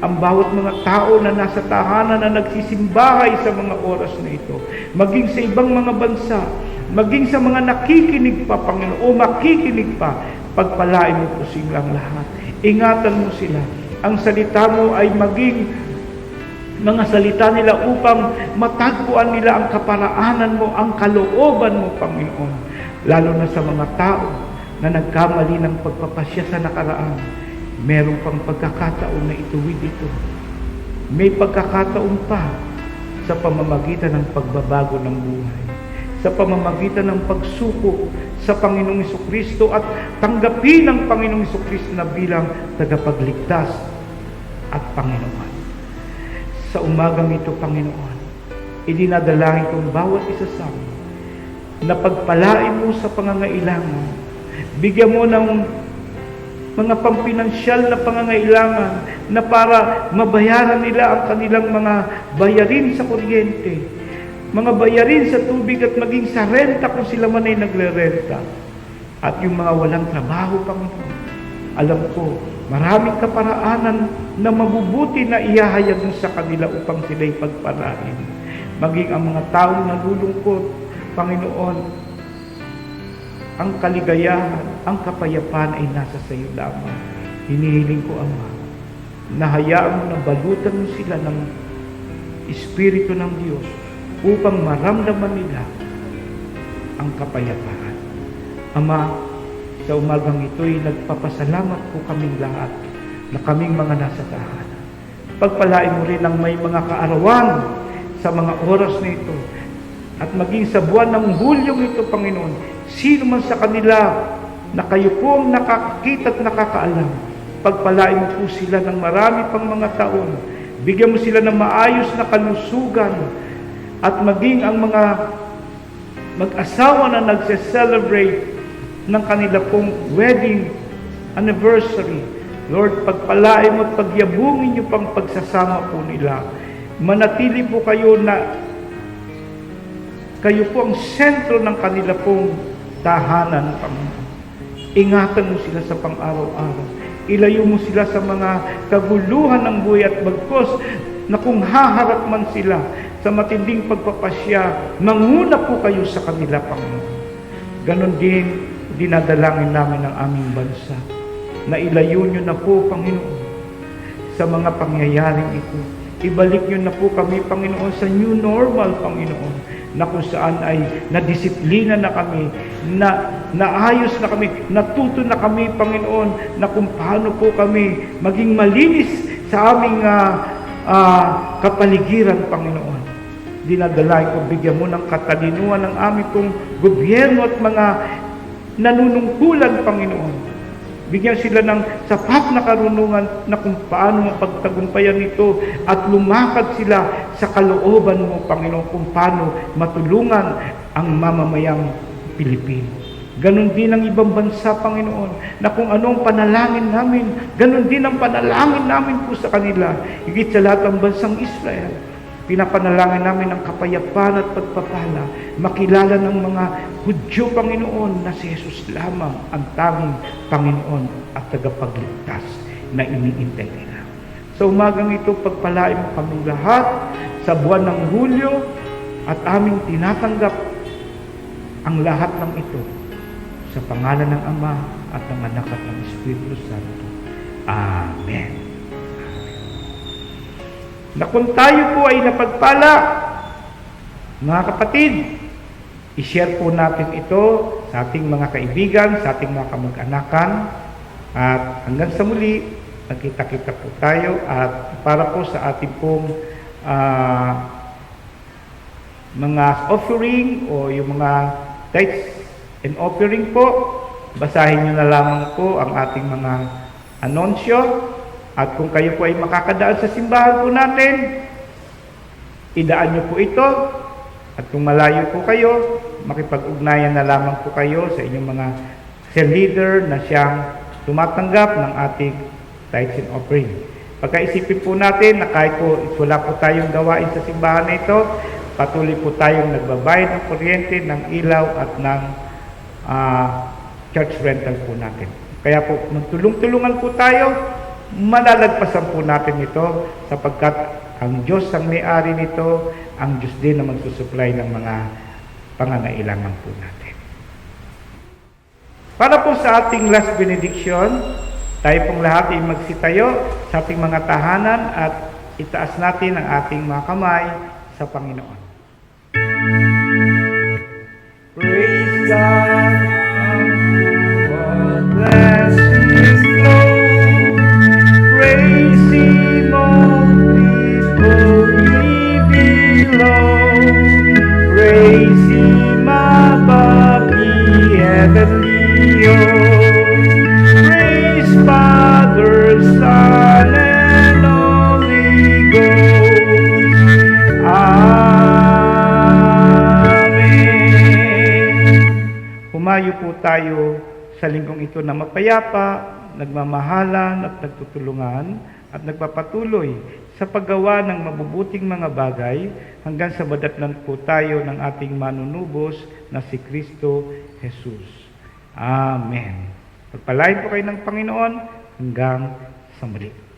ang bawat mga tao na nasa tahanan na nagsisimbahay sa mga oras na ito, maging sa ibang mga bansa, maging sa mga nakikinig pa, Panginoon, o makikinig pa, pagpalain mo po silang lahat. Ingatan mo sila. Ang salita mo ay maging mga salita nila upang matagpuan nila ang kaparaanan mo, ang kalooban mo, Panginoon. Lalo na sa mga tao na nagkamali ng pagpapasya sa nakaraan, meron pang pagkakataon na ituwid ito. May pagkakataon pa sa pamamagitan ng pagbabago ng buhay, sa pamamagitan ng pagsuko sa Panginoong Jesucristo at tanggapin ang Panginoong Jesucristo na bilang tagapagligtas at Panginoon. Sa umagang ito, Panginoon, idinadalangin kong bawat isa sa amin na pagpalain mo sa pangangailangan, bigyan mo ng mga pampinansyal na pangangailangan na para mabayaran nila ang kanilang mga bayarin sa kuryente, mga bayarin sa tubig at maging sa renta kung sila man ay nagre-renta. At yung mga walang trabaho, Panginoon, alam ko, maraming kaparaanan na mabubuti na ihahayag mo sa kanila upang sila'y pagpalain. Maging ang mga taong nalulungkot, Panginoon, ang kaligayahan, ang kapayapaan ay nasa sa iyo lamang. Hinihiling ko, Ama, na hayaan mo na balutan mo sila ng Espiritu ng Diyos upang maramdaman nila ang kapayapaan. Ama, sa umagang ito'y nagpapasalamat po kaming lahat na kaming mga nasa tahanan. Pagpalain mo rin ang may mga kaarawan sa mga oras na ito at maging sa buwan ng Hulyong ito, Panginoon, sino man sa kanila na kayo po ang nakakita at nakakaalam, pagpalain mo po sila ng marami pang mga taon. Bigyan mo sila ng maayos na kalusugan at maging ang mga mag-asawa na nagse-celebrate ng kanila pong wedding anniversary. Lord, pagpalain mo at pagyabungin niyo pang pagsasama po nila. Manatili po kayo na kayo po ang sentro ng kanila pong tahanan, Panginoon. Ingatan mo sila sa pang-araw-araw. Ilayo mo sila sa mga kaguluhan ng buhay at bagkos na kung haharap man sila sa matinding pagpapasya, manguna po kayo sa kanila, Panginoon. Ganon din, dinadalangin namin ang aming bansa na ilayo nyo na po, Panginoon, sa mga pangyayaring ito. Ibalik nyo na po kami, Panginoon, sa new normal, Panginoon, na kung saan ay nadisiplina na kami, na naayos na kami, natuto na kami, Panginoon, na kung paano po kami maging malinis sa aming kapaligiran, Panginoon. Dinadalangin ko, bigyan mo ng katalinuhan ng aming pong gobyerno at mga nanunungkulan, Panginoon. Bigyan sila ng sapat na karunungan na kung paano mapagtagumpayan ito at lumakad sila sa kalooban mo, Panginoon, kung paano matulungan ang mamamayang Pilipino. Ganon din ang ibang bansa, Panginoon, na kung anong panalangin namin, ganon din ang panalangin namin po sa kanila. Higit sa lahat ang bansang Israel, pinapanalangin namin ang kapayapaan at pagpapala, makilala ng mga Hudyo, Panginoon, na si Jesus lamang ang tanging Panginoon at tagapagligtas na iniintay nila. Sa umagang ito, pagpalain mo kaming lahat sa buwan ng Hulyo at aming tinatanggap ang lahat ng ito sa pangalan ng Ama at ng Anak at ng Espiritu Santo. Amen. Na kung tayo po ay napagpala, mga kapatid, i-share po natin ito sa ating mga kaibigan, sa ating mga kamag-anakan, at hanggang sa muli, nagkita-kita po tayo at para po sa ating pong mga offering o yung mga tithes and offering po, basahin nyo na lamang po ang ating mga anunsyo. At kung kayo po ay makakadaan sa simbahan po natin, idaan nyo po ito. At kung malayo po kayo, makipag-ugnayan na lamang po kayo sa inyong mga cell leader na siyang tumatanggap ng ating tithes and offering. Pagkaisipin po natin na kahit po wala po tayong gawain sa simbahan na ito, patuloy po tayong nagbabayad ng kuryente, ng ilaw at ng church rental po natin. Kaya po, magtulong-tulungan po tayo, malalagpasan po natin ito sapagkat ang Diyos ang may-ari nito, ang Diyos din na magsusupply ng mga pangangailangan po natin. Para po sa ating last benediction, tayo pong lahat ay magsitayo sa ating mga tahanan at itaas natin ang ating mga kamay sa Panginoon. Praise God, what blessings flow. Praise Him, all people ye below. Praise Him above the heavenly host. Praise Father, Son, and Holy Ghost. Humayo po tayo sa linggong ito na mapayapa, nagmamahalan at nagtutulungan at nagpapatuloy sa paggawa ng mabubuting mga bagay hanggang sa madatnan po tayo ng ating manunubos na si Kristo Jesus. Amen. Pagpalain po kayo ng Panginoon hanggang sa muli.